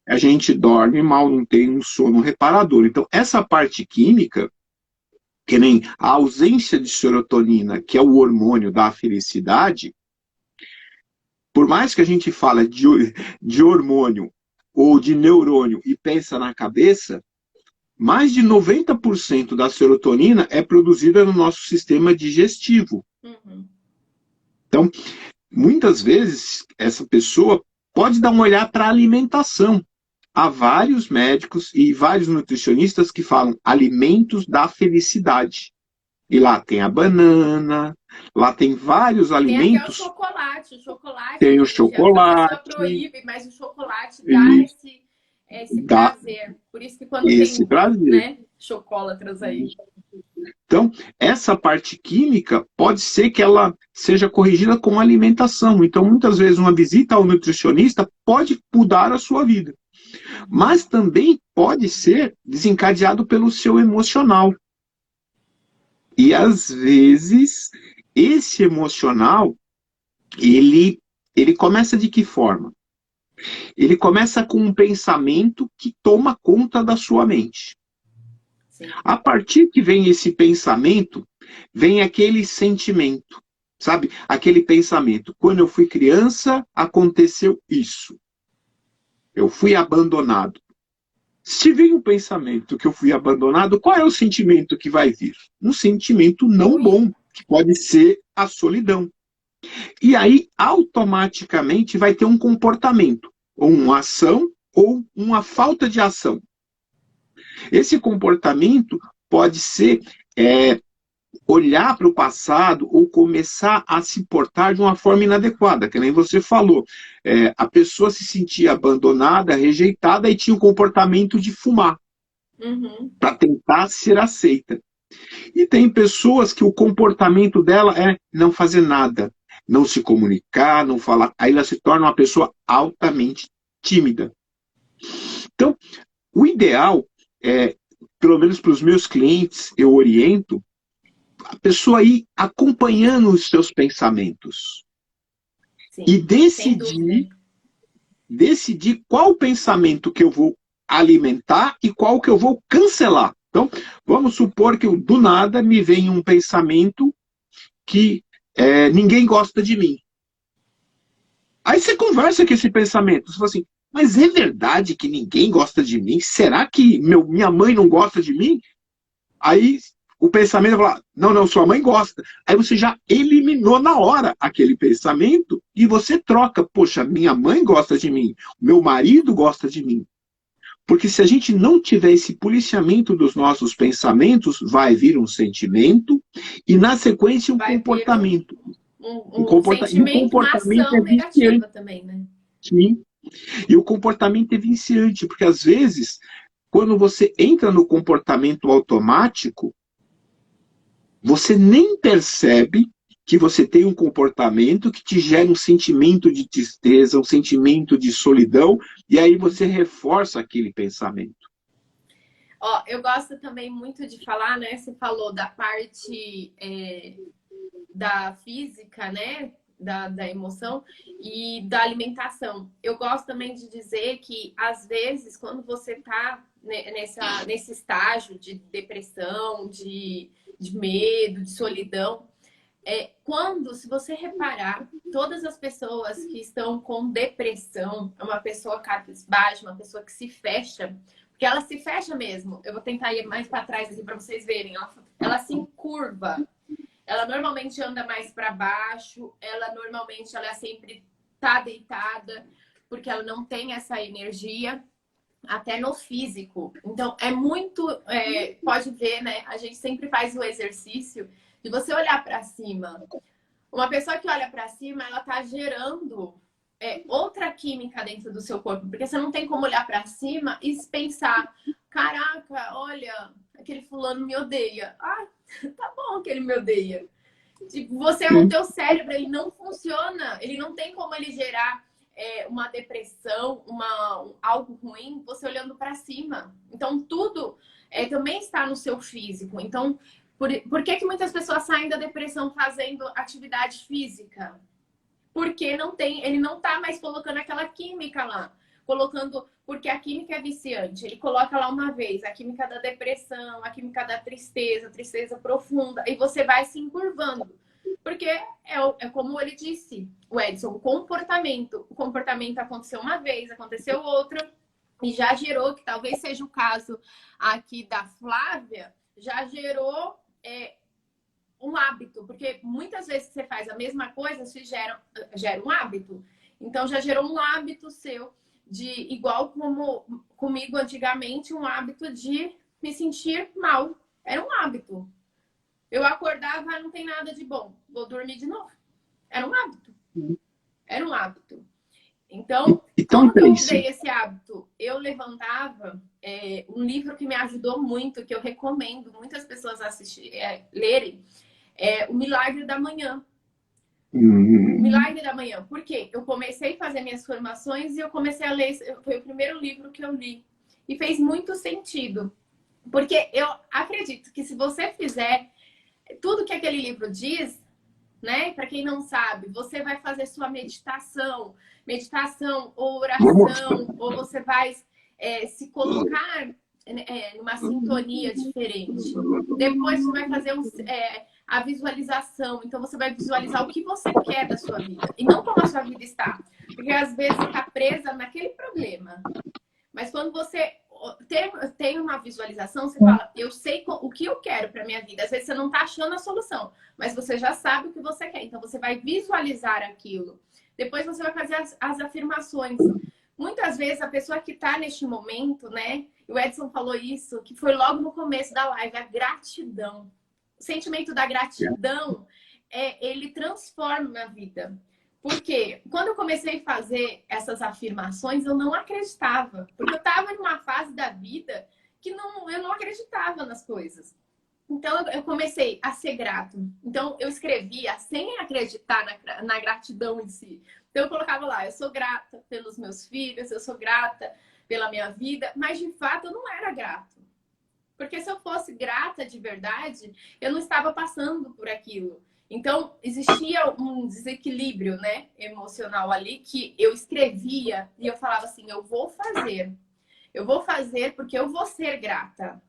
a gente dorme mal, não tem um sono reparador. Então, essa parte química, que nem a ausência de serotonina, que é o hormônio da felicidade, por mais que a gente fale de hormônio ou de neurônio e pensa na cabeça, mais de 90% da serotonina é produzida no nosso sistema digestivo. Uhum. Então, muitas vezes, essa pessoa pode dar uma olhada para a alimentação. Há vários médicos e vários nutricionistas que falam alimentos da felicidade. E lá tem a banana, lá tem vários Tem até o alimentos, chocolate. O chocolate, tem o hoje em dia, a pessoa chocolate, proíbe, mas o chocolate dá e esse dá prazer. Por isso que quando esse tem, prazer. né, chocolatras aí. Então, essa parte química pode ser que ela seja corrigida com alimentação. Então, muitas vezes, uma visita ao nutricionista pode mudar a sua vida. Mas também pode ser desencadeado pelo seu emocional. E, às vezes, esse emocional, ele, ele começa de que forma? Ele começa com um pensamento que toma conta da sua mente. Sim. A partir que vem esse pensamento, vem aquele sentimento, sabe? Aquele pensamento. Quando eu fui criança, aconteceu isso. Eu fui abandonado. Se vem um pensamento que eu fui abandonado, qual é o sentimento que vai vir? Um sentimento não Ruim. bom, que pode ser a solidão. E aí, automaticamente, vai ter um comportamento, ou uma ação, ou uma falta de ação. Esse comportamento pode ser olhar para o passado ou começar a se portar de uma forma inadequada, que nem você falou. A pessoa se sentia abandonada, rejeitada e tinha o comportamento de fumar Uhum. para tentar ser aceita. E tem pessoas que o comportamento dela é não fazer nada, não se comunicar, não falar. Aí ela se torna uma pessoa altamente tímida. Então, o ideal é, pelo menos para os meus clientes, eu oriento a pessoa ir acompanhando os seus pensamentos e Sim, sem dúvida. decidir qual pensamento que eu vou alimentar e qual que eu vou cancelar. Então, vamos supor que do nada me vem um pensamento que ninguém gosta de mim. Aí você conversa com esse pensamento, você fala assim, mas é verdade que ninguém gosta de mim? Será que minha mãe não gosta de mim? Aí o pensamento vai falar, não, não, sua mãe gosta. Aí você já eliminou na hora aquele pensamento e você troca, poxa, minha mãe gosta de mim, meu marido gosta de mim. Porque se a gente não tiver esse policiamento dos nossos pensamentos, vai vir um sentimento e, na sequência, um Vai vir um, comportamento. um E o sentimento, uma comportamento é ação viciante. negativa também, né? Sim. E o comportamento é viciante, porque às vezes, quando você entra no comportamento automático, você nem percebe que você tem um comportamento que te gera um sentimento de tristeza, um sentimento de solidão, e aí você reforça aquele pensamento. Ó, eu gosto também muito de falar, né? Você falou da parte da física, né? Da emoção e da alimentação. Eu gosto também de dizer que, às vezes, quando você tá nesse estágio de depressão, de medo, de solidão, se você reparar, todas as pessoas que estão com depressão, uma pessoa cabisbaixa, uma pessoa que se fecha, porque ela se fecha mesmo. Eu vou tentar ir mais para trás assim, para vocês verem. Ela se encurva. Ela normalmente anda mais para baixo. Ela sempre tá deitada, porque ela não tem essa energia, até no físico. Então, pode ver, né? A gente sempre faz o exercício de você olhar para cima. Uma pessoa que olha para cima, ela tá gerando outra química dentro do seu corpo, porque você não tem como olhar para cima e pensar, caraca, olha, aquele fulano me odeia. Ah, tá bom que ele me odeia. Tipo, o teu cérebro, ele não funciona, ele não tem como ele gerar uma depressão, algo ruim, você olhando para cima. Então, tudo também está no seu físico. Então, por que muitas pessoas saem da depressão fazendo atividade física? Porque ele não tá mais colocando aquela química lá. Porque a química é viciante. Ele coloca lá uma vez a química da depressão, a química da tristeza, tristeza profunda, e você vai se encurvando. Porque como ele disse, o Edson, o comportamento. O comportamento aconteceu uma vez, aconteceu outra, e já gerou, que talvez seja o caso aqui da Flávia, já gerou um hábito, porque muitas vezes que você faz a mesma coisa, se gera um hábito. Então já gerou um hábito seu igual como comigo antigamente, um hábito de me sentir mal. Era um hábito. Eu acordava, não tem nada de bom, vou dormir de novo. Era um hábito. Era um hábito. Então como eu mudei esse hábito? Eu levantava um livro que me ajudou muito, que eu recomendo muitas pessoas lerem, O Milagre da Manhã. O Milagre da Manhã. Por quê? Eu comecei a fazer minhas formações e eu comecei a ler. Foi o primeiro livro que eu li. E fez muito sentido. Porque eu acredito que se você fizer tudo que aquele livro diz, né? Para quem não sabe, você vai fazer sua meditação ou oração, ou você vai se colocar numa sintonia diferente. Depois você vai fazer a visualização. Então você vai visualizar o que você quer da sua vida e não como a sua vida está. Porque às vezes você está presa naquele problema. Mas quando você tem uma visualização, você fala, eu sei o que eu quero para minha vida. Às vezes você não está achando a solução, mas você já sabe o que você quer. Então você vai visualizar aquilo. Depois você vai fazer as afirmações. Muitas vezes a pessoa que está neste momento, né? O Edson falou isso, que foi logo no começo da live, a gratidão. O sentimento da gratidão, ele transforma a vida. Porque quando eu comecei a fazer essas afirmações, eu não acreditava. Porque eu estava numa fase da vida que eu não acreditava nas coisas. Então, eu comecei a ser grato. Então, eu escrevia sem acreditar na gratidão em si. Então, eu colocava lá, eu sou grata pelos meus filhos, eu sou grata pela minha vida. Mas, de fato, eu não era grato. Porque se eu fosse grata de verdade, eu não estava passando por aquilo. Então, existia um desequilíbrio, né, emocional ali, que eu escrevia e eu falava assim, eu vou fazer. Eu vou fazer porque eu vou ser grata.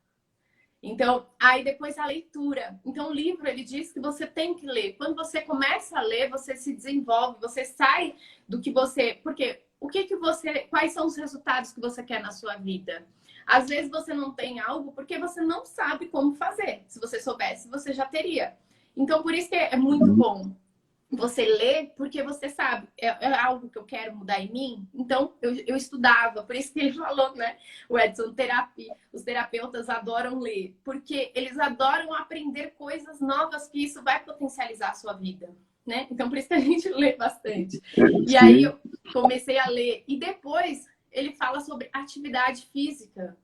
Então, aí depois a leitura. Então, o livro, ele diz que você tem que ler. Quando você começa a ler, você se desenvolve, você sai do que você... Porque quais são os resultados que você quer na sua vida? Às vezes você não tem algo porque você não sabe como fazer. Se você soubesse, você já teria. Então, por isso que é muito bom você ler, porque você sabe, é algo que eu quero mudar em mim. Então, eu estudava, por isso que ele falou, né? O Edson, os terapeutas adoram ler, porque eles adoram aprender coisas novas, que isso vai potencializar a sua vida, né? Então, por isso que a gente lê bastante. E aí, eu comecei a ler. E depois, ele fala sobre atividade física.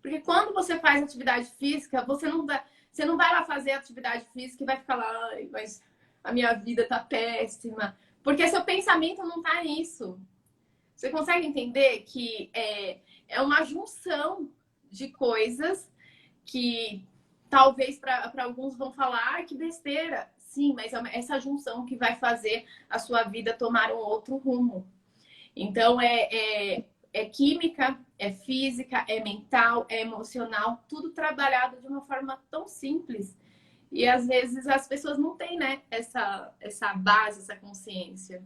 Porque quando você faz atividade física, você não vai lá fazer atividade física e vai ficar lá, ai, mas a minha vida tá péssima. Porque seu pensamento não tá nisso. Você consegue entender que é uma junção de coisas que talvez para alguns vão falar, que besteira. Sim, mas é essa junção que vai fazer a sua vida tomar um outro rumo. Então, é química, É física, é mental, é emocional, tudo trabalhado de uma forma tão simples. E às vezes as pessoas não têm, né, essa base, essa consciência.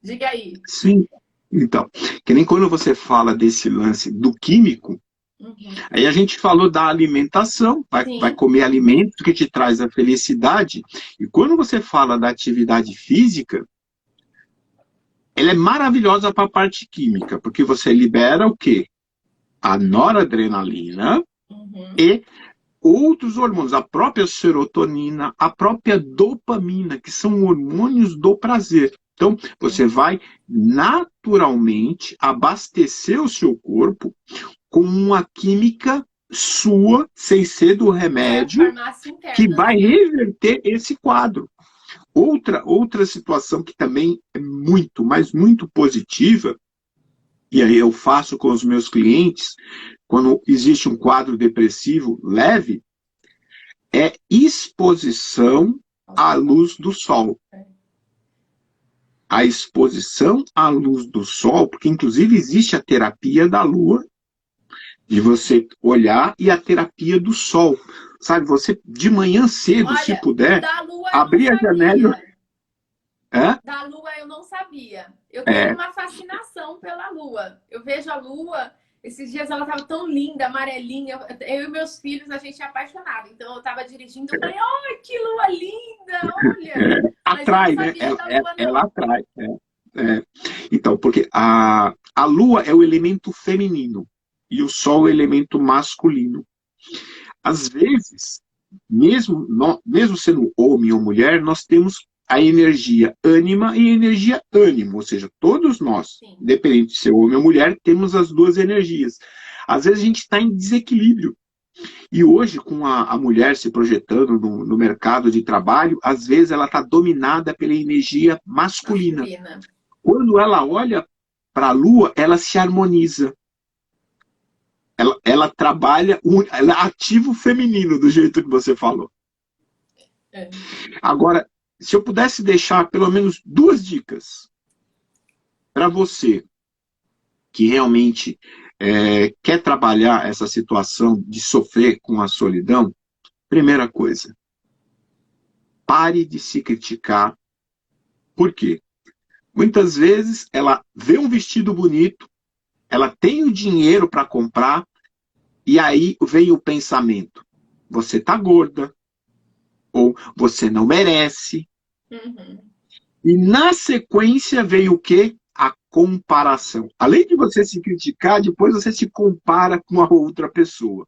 Diga aí. Sim. Então, que nem quando você fala desse lance do químico, Uhum. aí a gente falou da alimentação, vai Sim, comer alimento que te traz a felicidade, e quando você fala da atividade física, ela é maravilhosa para a parte química, porque você libera o quê? A noradrenalina uhum. e outros hormônios, a própria serotonina, a própria dopamina, que são hormônios do prazer. Então, você Sim. vai naturalmente abastecer o seu corpo com uma química sua, sem ser do É remédio, farmácia que interna, vai né? reverter esse quadro. Outra situação que também é muito, mas muito positiva, e aí eu faço com os meus clientes, quando existe um quadro depressivo leve, é exposição à luz do sol. A exposição à luz do sol, porque inclusive existe a terapia da lua, de você olhar, e a terapia do sol. Sabe, você de manhã cedo, se Olha, o puder, da lua eu não abrir a janela. sabia. É? Da lua eu não sabia. Eu tenho É, uma fascinação pela lua. Eu vejo a lua, esses dias ela tava tão linda, amarelinha. Eu e meus filhos, a gente é apaixonado. Então eu tava dirigindo, eu falei, ai, que lua linda, olha. Mas eu não atrai, né? sabia da lua, Ela não. atrai. É. Então, porque a lua é o elemento feminino e o sol é o elemento masculino. Às vezes, mesmo sendo homem ou mulher, nós temos a energia ânima e a energia ânimo, ou seja, todos nós, Sim. independente de ser homem ou mulher, temos as duas energias. Às vezes a gente está em desequilíbrio. E hoje, com a mulher se projetando no mercado de trabalho, às vezes ela está dominada pela energia masculina. Masculina. Quando ela olha para a lua, ela se harmoniza. Ela trabalha, ela ativa o feminino, do jeito que você falou. É. Agora, se eu pudesse deixar pelo menos duas dicas para você que realmente quer trabalhar essa situação de sofrer com a solidão, primeira coisa, pare de se criticar. Por quê? Muitas vezes ela vê um vestido bonito, ela tem o dinheiro para comprar, e aí vem o pensamento: você está gorda, ou você não merece. Uhum. E na sequência vem o quê? A comparação. Além de você se criticar, depois você se compara com a outra pessoa.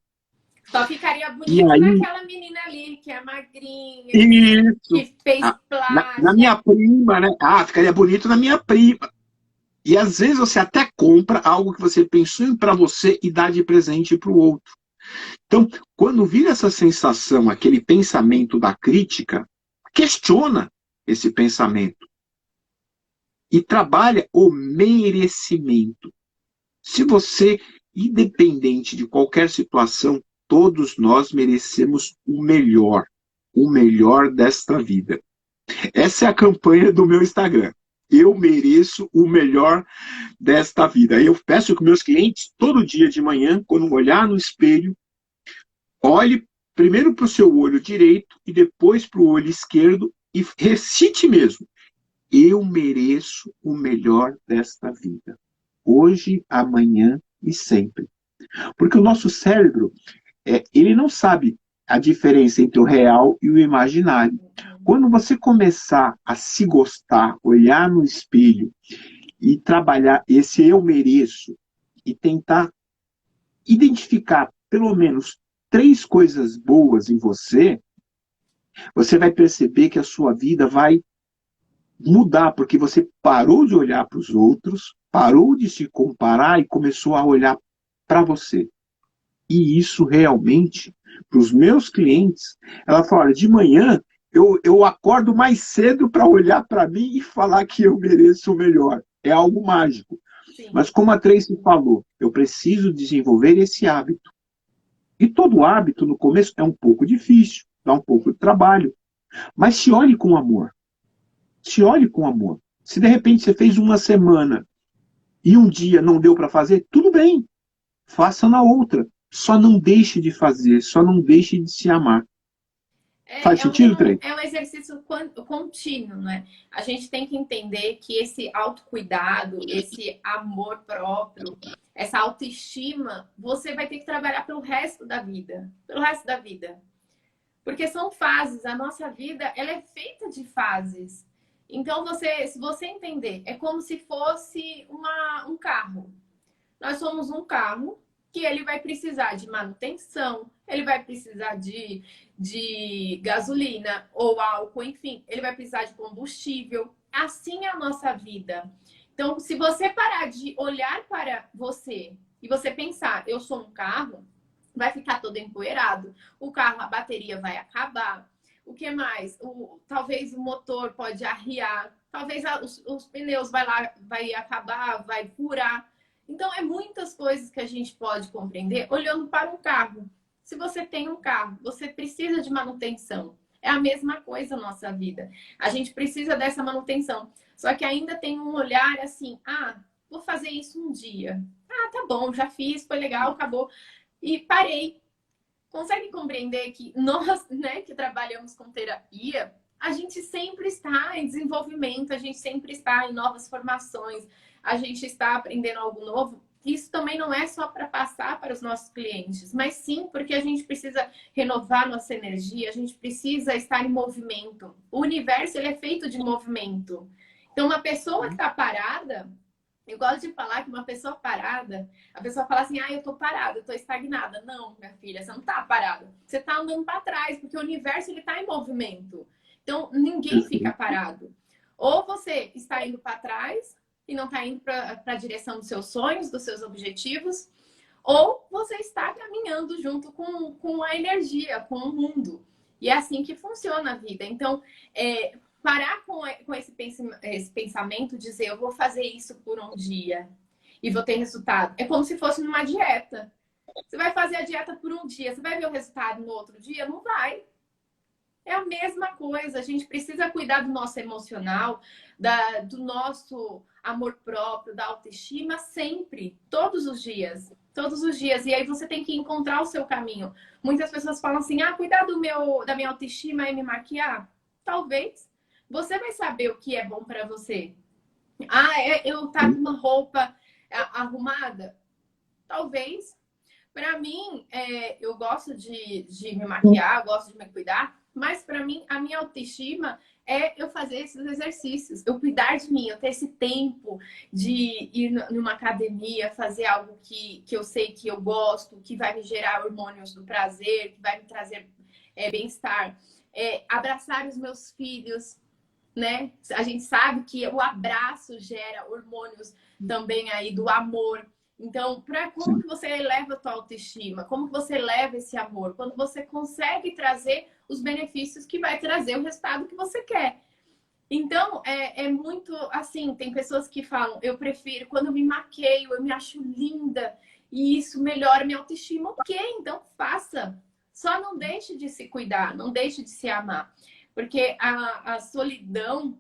Só ficaria E bonito aí, naquela menina ali, que é magrinha, isso. que fez Na plástica. minha prima, né? Ah, ficaria bonito na minha prima. E às vezes você até compra algo que você pensou em para você e dá de presente para o outro. Então, quando vira essa sensação, aquele pensamento da crítica, questiona esse pensamento e trabalha o merecimento. Se você, independente de qualquer situação, todos nós merecemos o melhor desta vida. Essa é a campanha do meu Instagram. Eu mereço o melhor desta vida. Eu peço que meus clientes, todo dia de manhã, quando olhar no espelho, olhe primeiro para o seu olho direito e depois para o olho esquerdo e recite mesmo: eu mereço o melhor desta vida. Hoje, amanhã e sempre. Porque o nosso cérebro, ele não sabe a diferença entre o real e o imaginário. Quando você começar a se gostar, olhar no espelho e trabalhar esse eu mereço e tentar identificar pelo menos 3 coisas boas em você, você vai perceber que a sua vida vai mudar, porque você parou de olhar para os outros, parou de se comparar e começou a olhar para você. E isso realmente, para os meus clientes, ela fala: olha, de manhã eu acordo mais cedo para olhar para mim e falar que eu mereço o melhor. É algo mágico. Sim. Mas como a Tracy falou, eu preciso desenvolver esse hábito. E todo hábito, no começo, é um pouco difícil, dá um pouco de trabalho. Mas se olhe com amor. Se olhe com amor. Se de repente você fez uma semana e um dia não deu para fazer, tudo bem. faça na outra. Só não deixe de fazer, só não deixe de se amar. Faz sentido, Trey? É um exercício contínuo, né? A gente tem que entender que esse autocuidado, esse amor próprio, essa autoestima, você vai ter que trabalhar pelo resto da vida. Pelo resto da vida. Porque são fases. A nossa vida, ela é feita de fases. Então, se você entender, é como se fosse um carro. Nós somos um carro que ele vai precisar de manutenção, ele vai precisar de gasolina ou álcool, enfim, ele vai precisar de combustível. Assim é a nossa vida. Então, se você parar de olhar para você e você pensar, eu sou um carro, vai ficar todo empoeirado, o carro, a bateria vai acabar. O que mais? Talvez o motor pode arriar, talvez os pneus vai acabar, vai furar. Então, é muitas coisas que a gente pode compreender olhando para um carro. Se você tem um carro, você precisa de manutenção. É a mesma coisa na nossa vida. A gente precisa dessa manutenção. Só que ainda tem um olhar assim, vou fazer isso um dia. Tá bom, já fiz, foi legal, acabou. E parei. Consegue compreender que nós, né, que trabalhamos com terapia, a gente sempre está em desenvolvimento, a gente sempre está em novas formações, a gente está aprendendo algo novo. Isso também não é só para passar para os nossos clientes, mas sim porque a gente precisa renovar nossa energia, a gente precisa estar em movimento. O universo, ele é feito de movimento. Então, uma pessoa que está parada, eu gosto de falar que uma pessoa parada, a pessoa fala assim, eu tô parada, eu tô estagnada. Não, minha filha, você não tá parada. Você tá andando para trás, porque o universo, ele tá em movimento. Então, ninguém fica parado. Ou você está indo para trás e não está indo para a direção dos seus sonhos, dos seus objetivos, ou você está caminhando junto com a energia, com o mundo. E é assim que funciona a vida. Então, parar com esse pensamento, dizer, eu vou fazer isso por um dia e vou ter resultado. É como se fosse numa dieta. Você vai fazer a dieta por um dia, você vai ver o resultado no outro dia? Não vai. É a mesma coisa, a gente precisa cuidar do nosso emocional, do nosso amor próprio, da autoestima sempre, todos os dias. Todos os dias. E aí você tem que encontrar o seu caminho. Muitas pessoas falam assim, cuidar da minha autoestima é me maquiar. Talvez. Você vai saber o que é bom para você. Eu tá com uma roupa arrumada? Talvez. Para mim, eu gosto de me maquiar, gosto de me cuidar. Mas para mim, a minha autoestima é eu fazer esses exercícios, eu cuidar de mim, eu ter esse tempo de ir numa academia, fazer algo que eu sei que eu gosto, que vai me gerar hormônios do prazer, que vai me trazer bem-estar. Abraçar os meus filhos, né? A gente sabe que o abraço gera hormônios também aí do amor. Então, como que você eleva a tua autoestima? Como que você eleva esse amor? Quando você consegue trazer os benefícios que vai trazer o resultado que você quer. Então, é muito assim, tem pessoas que falam, eu prefiro, quando eu me maqueio, eu me acho linda, e isso melhora minha autoestima. Ok, então faça. Só não deixe de se cuidar, não deixe de se amar. Porque a solidão,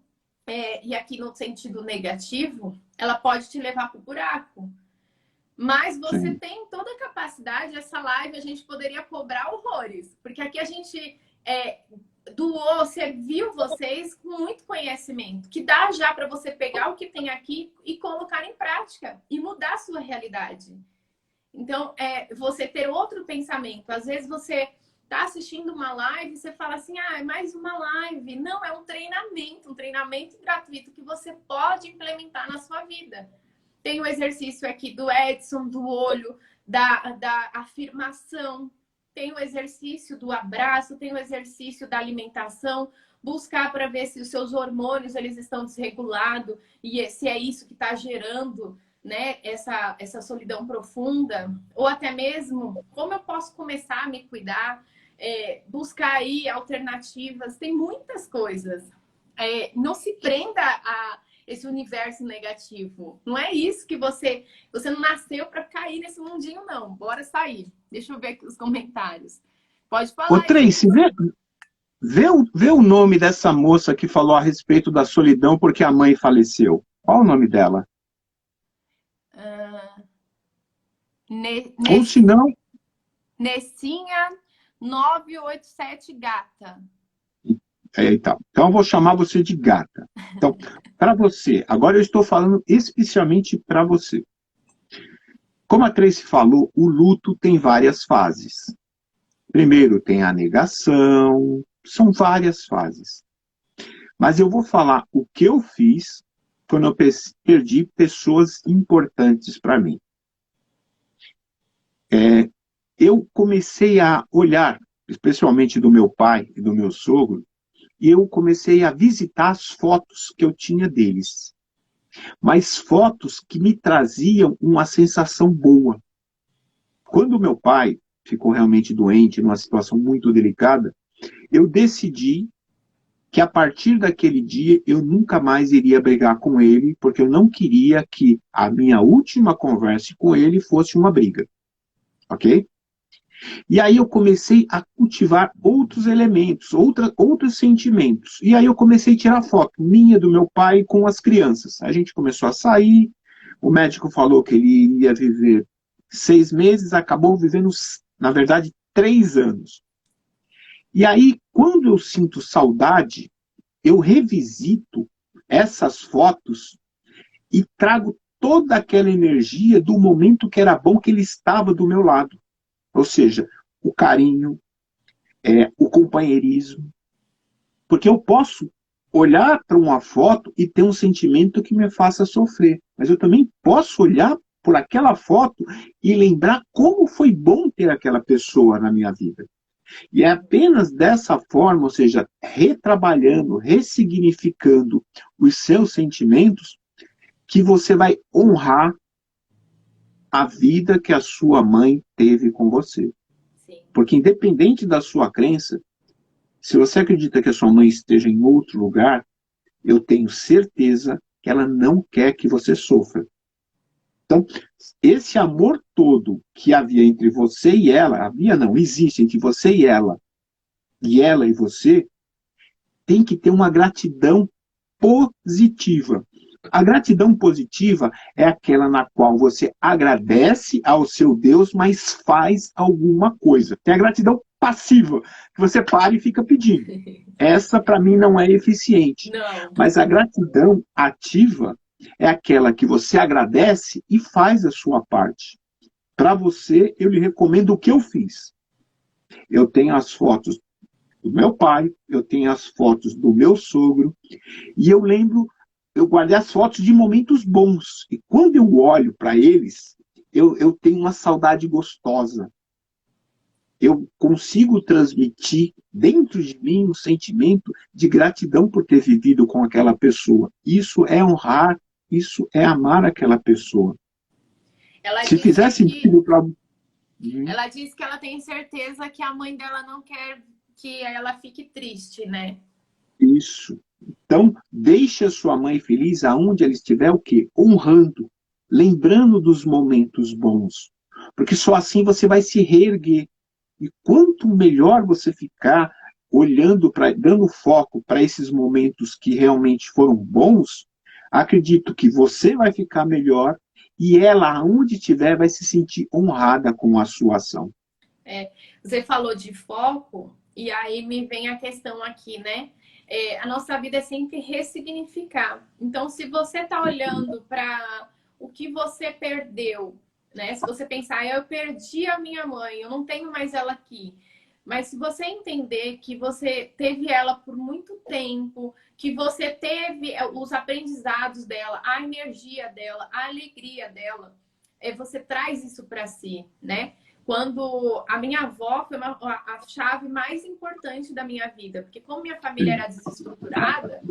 e aqui no sentido negativo, ela pode te levar para o buraco. Mas você tem toda a capacidade, essa live a gente poderia cobrar horrores. Porque aqui a gente serviu vocês com muito conhecimento. Que dá já para você pegar o que tem aqui e colocar em prática. E mudar a sua realidade. Então, você ter outro pensamento. Às vezes você está assistindo uma live e você fala assim, é mais uma live. Não, é um treinamento gratuito que você pode implementar na sua vida. Tem o exercício aqui do Edson, do olho, da afirmação. Tem o exercício do abraço, tem o exercício da alimentação. Buscar para ver se os seus hormônios eles estão desregulados e se é isso que está gerando, né, essa solidão profunda. Ou até mesmo, como eu posso começar a me cuidar? Buscar aí alternativas. Tem muitas coisas. Não se prenda a esse universo negativo. Não é isso que você não nasceu para cair nesse mundinho, não. Bora sair. Deixa eu ver aqui os comentários. Pode falar. Ô, Tracy, vê o nome dessa moça que falou a respeito da solidão porque a mãe faleceu. Qual o nome dela? Ne Ou se não, Nessinha 987 Gata. então eu vou chamar você de gata. Então, para você, agora eu estou falando especialmente para você. Como a Tracy falou, o luto tem várias fases. Primeiro tem a negação, são várias fases. Mas eu vou falar o que eu fiz quando eu perdi pessoas importantes para mim. Eu comecei a olhar, especialmente do meu pai e do meu sogro, e eu comecei a visitar as fotos que eu tinha deles. Mas fotos que me traziam uma sensação boa. Quando meu pai ficou realmente doente, numa situação muito delicada, eu decidi que a partir daquele dia eu nunca mais iria brigar com ele, porque eu não queria que a minha última conversa com ele fosse uma briga. Ok? E aí eu comecei a cultivar outros elementos, outros sentimentos. E aí eu comecei a tirar foto minha, do meu pai, com as crianças. A gente começou a sair, o médico falou que ele ia viver 6 meses, acabou vivendo, na verdade, 3 anos. E aí, quando eu sinto saudade, eu revisito essas fotos e trago toda aquela energia do momento que era bom que ele estava do meu lado. Ou seja, o carinho, o companheirismo. Porque eu posso olhar para uma foto e ter um sentimento que me faça sofrer. Mas eu também posso olhar por aquela foto e lembrar como foi bom ter aquela pessoa na minha vida. E é apenas dessa forma, ou seja, retrabalhando, ressignificando os seus sentimentos, que você vai honrar a vida que a sua mãe teve com você. Sim. Porque independente da sua crença, se você acredita que a sua mãe esteja em outro lugar, eu tenho certeza que ela não quer que você sofra. Então, esse amor todo que havia entre você e ela, havia não, existe entre você e ela e você, tem que ter uma gratidão positiva. A gratidão positiva é aquela na qual você agradece ao seu Deus, mas faz alguma coisa. Tem a gratidão passiva, que você para e fica pedindo. Essa, para mim, não é eficiente. Não. Mas a gratidão ativa é aquela que você agradece e faz a sua parte. Para você, eu lhe recomendo o que eu fiz. Eu tenho as fotos do meu pai, eu tenho as fotos do meu sogro, e eu guardei as fotos de momentos bons. E quando eu olho para eles, eu tenho uma saudade gostosa. Eu consigo transmitir dentro de mim um sentimento de gratidão por ter vivido com aquela pessoa. Isso é honrar, isso é amar aquela pessoa. Ela Se disse fizer que sentido para... ela disse que ela tem certeza que a mãe dela não quer que ela fique triste, né? Isso. Então, deixe a sua mãe feliz aonde ela estiver, o quê? Honrando, lembrando dos momentos bons. Porque só assim você vai se reerguer. E quanto melhor você ficar olhando, dando foco para esses momentos que realmente foram bons, acredito que você vai ficar melhor e ela, aonde estiver, vai se sentir honrada com a sua ação. Você falou de foco, e aí me vem a questão aqui, né? A nossa vida é sempre ressignificar. Então, se você está olhando para o que você perdeu, né? Se você pensar, eu perdi a minha mãe, eu não tenho mais ela aqui. Mas se você entender que você teve ela por muito tempo, que você teve os aprendizados dela, a energia dela, a alegria dela, você traz isso para si, né? Quando a minha avó foi a chave mais importante da minha vida, porque como minha família era desestruturada,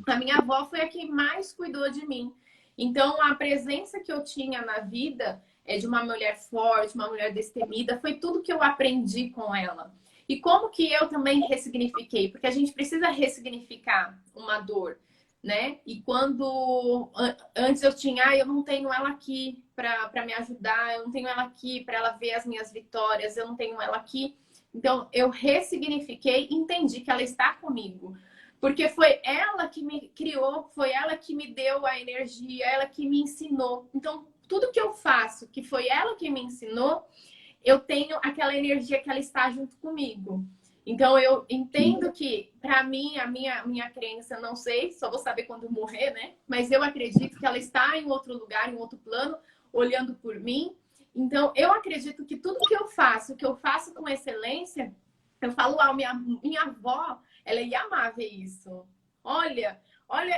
a minha avó foi a que mais cuidou de mim. Então, a presença que eu tinha na vida de uma mulher forte, uma mulher destemida, foi tudo que eu aprendi com ela. E como que eu também ressignifiquei? Porque a gente precisa ressignificar uma dor, né? E quando antes eu tinha, eu não tenho ela aqui para me ajudar, eu não tenho ela aqui para ela ver as minhas vitórias, eu não tenho ela aqui. Então, eu ressignifiquei e entendi que ela está comigo. Porque foi ela que me criou, foi ela que me deu a energia, ela que me ensinou. Então, tudo que eu faço, que foi ela que me ensinou, eu tenho aquela energia que ela está junto comigo. Então, eu entendo que, para mim, a minha crença, não sei, só vou saber quando morrer, né? Mas eu acredito que ela está em outro lugar, em outro plano, olhando por mim. Então, eu acredito que tudo que eu faço com excelência, eu falo, minha avó, ela ia amar ver isso. Olha,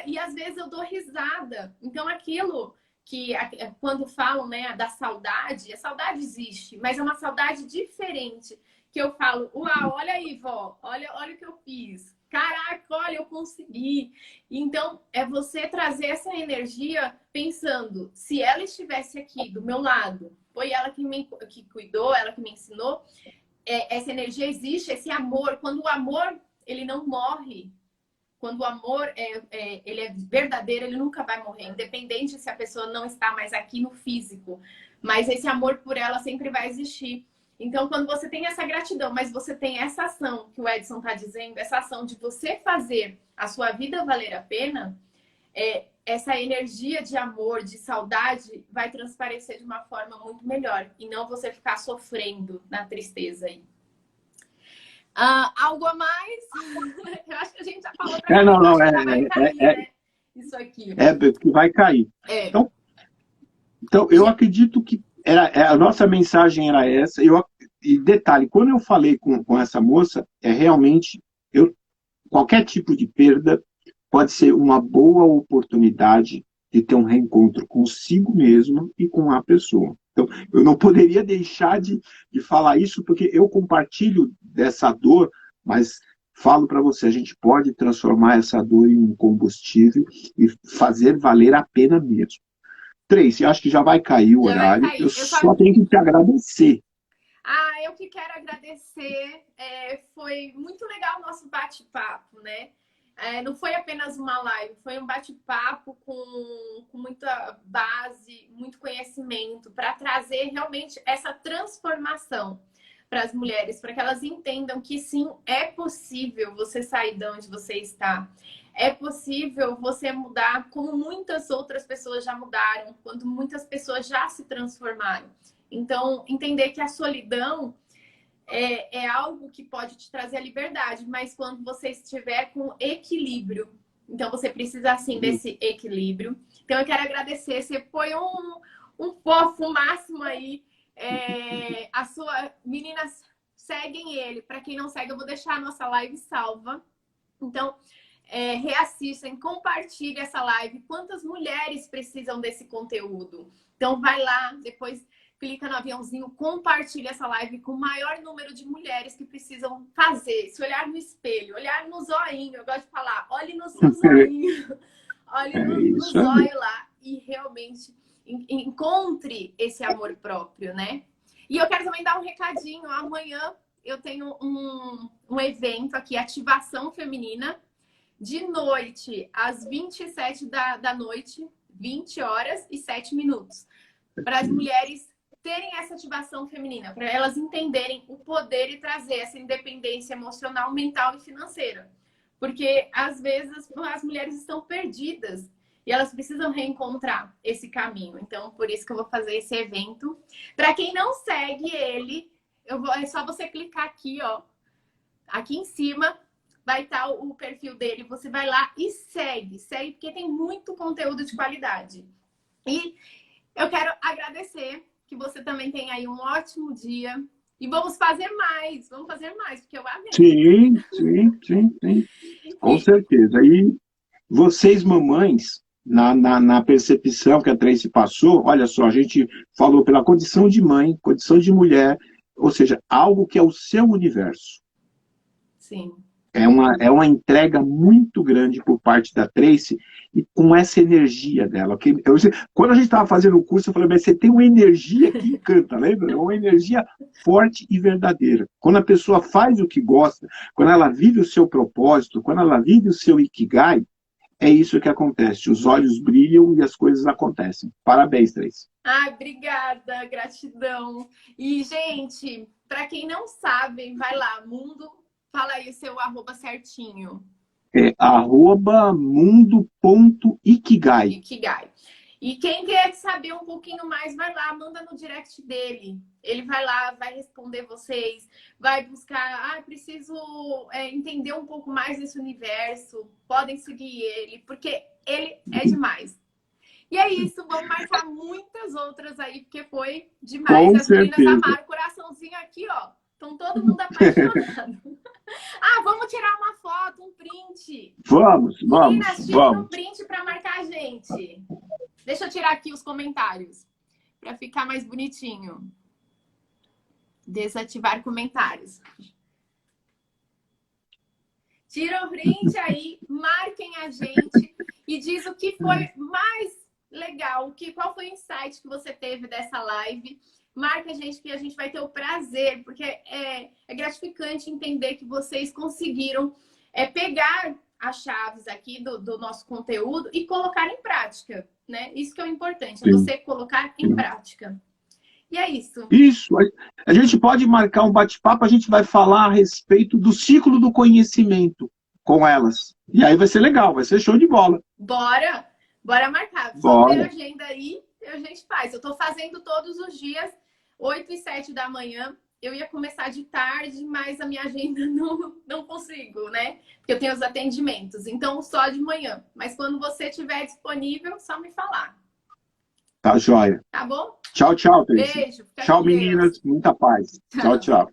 e às vezes eu dou risada. Então, aquilo que quando falam, né, da saudade, a saudade existe, mas é uma saudade diferente. Que eu falo, uau, olha aí, vó, olha o que eu fiz. Caraca, olha, eu consegui. Então, é você trazer essa energia pensando, se ela estivesse aqui do meu lado, foi ela que cuidou, ela que me ensinou, essa energia existe, esse amor. Quando o amor, ele não morre, quando o amor ele é verdadeiro, ele nunca vai morrer, independente se a pessoa não está mais aqui no físico. Mas esse amor por ela sempre vai existir. Então, quando você tem essa gratidão, mas você tem essa ação que o Edson está dizendo, essa ação de você fazer a sua vida valer a pena, essa energia de amor, de saudade, vai transparecer de uma forma muito melhor. E não você ficar sofrendo na tristeza aí. Algo a mais? Eu acho que a gente já falou pra Não, não, vai cair, né? Isso aqui. Porque vai cair. Então, eu acredito que a nossa mensagem era essa. E detalhe, quando eu falei com essa moça, realmente, qualquer tipo de perda pode ser uma boa oportunidade de ter um reencontro consigo mesmo e com a pessoa. Então, eu não poderia deixar de falar isso, porque eu compartilho dessa dor, mas falo para você, a gente pode transformar essa dor em um combustível e fazer valer a pena mesmo. Tracy, acho que já vai cair o horário. Eu só tenho que te agradecer. Eu que quero agradecer. Foi muito legal o nosso bate-papo, né? Não foi apenas uma live, foi um bate-papo com muita base, muito conhecimento, para trazer realmente essa transformação para as mulheres, para que elas entendam que sim, é possível você sair de onde você está. É possível você mudar como muitas outras pessoas já mudaram, quando muitas pessoas já se transformaram. Então, entender que a solidão é algo que pode te trazer a liberdade, mas quando você estiver com equilíbrio. Então, você precisa, assim, desse equilíbrio. Então, eu quero agradecer. Você foi um fofo máximo aí. Meninas, seguem ele. Para quem não segue, eu vou deixar a nossa live salva. Então, reassistem, compartilhem essa live. Quantas mulheres precisam desse conteúdo? Então, vai lá, depois clica no aviãozinho, compartilha essa live com o maior número de mulheres que precisam fazer. Se olhar no espelho, olhar no zoinho, eu gosto de falar, olhe no seu zoinho, olhe no zóio lá e realmente encontre esse amor próprio, né? E eu quero também dar um recadinho. Amanhã eu tenho um evento aqui, Ativação Feminina, de noite, às 27 da noite, 20 horas e 7 minutos. Para as mulheres terem essa ativação feminina, para elas entenderem o poder e trazer essa independência emocional, mental e financeira. Porque, às vezes, as mulheres estão perdidas e elas precisam reencontrar esse caminho. Então, por isso que eu vou fazer esse evento. Para quem não segue ele, é só você clicar aqui, ó. Aqui em cima vai estar o perfil dele. Você vai lá e segue, porque tem muito conteúdo de qualidade. E eu quero agradecer que você também tenha aí um ótimo dia. E vamos fazer mais, porque eu amei. Sim. Com certeza. E vocês, mamães, na percepção que a Tracy passou, olha só, a gente falou pela condição de mãe, condição de mulher, ou seja, algo que é o seu universo. Sim. É uma entrega muito grande por parte da Tracy e com essa energia dela. Quando a gente estava fazendo o curso, eu falei, mas você tem uma energia que encanta, lembra? É uma energia forte e verdadeira. Quando a pessoa faz o que gosta, quando ela vive o seu propósito, quando ela vive o seu Ikigai, é isso que acontece. Os olhos brilham e as coisas acontecem. Parabéns, Tracy. Obrigada, gratidão. E, gente, para quem não sabe, vai lá, fala aí o seu @ certinho. @mundo.ikigai. Ikigai. E quem quer saber um pouquinho mais, vai lá, manda no direct dele. Ele vai lá, vai responder vocês, vai buscar, preciso entender um pouco mais desse universo. Podem seguir ele, porque ele é demais. E é isso, vamos marcar muitas outras aí, porque foi demais. Com As meninas certeza. amaram o coraçãozinho aqui, ó. Estão todo mundo apaixonado. Vamos tirar uma foto, um print. Vamos, Meninas, tirem um vamos. print para marcar a gente. Deixa eu tirar aqui os comentários, para ficar mais bonitinho. Desativar comentários. Tira o print aí, marquem a gente e diz o que foi mais legal, qual foi o insight que você teve dessa live. Marca a gente que a gente vai ter o prazer, porque é gratificante entender que vocês conseguiram pegar as chaves aqui do nosso conteúdo e colocar em prática, né? Isso que é o importante, é você colocar em prática. E é isso. Isso. A gente pode marcar um bate-papo, a gente vai falar a respeito do ciclo do conhecimento com elas. E aí vai ser legal, vai ser show de bola. Bora marcar. Bora. Só ver a agenda aí e a gente faz. Eu tô fazendo todos os dias, 8 e 7 da manhã. Eu ia começar de tarde, mas a minha agenda não consigo, né? Porque eu tenho os atendimentos. Então, só de manhã. Mas quando você estiver disponível, só me falar. Tá joia. Tá bom? Tchau, tchau, Teresa. Beijo. Tchau, meninas. Muita paz. Tchau, tchau.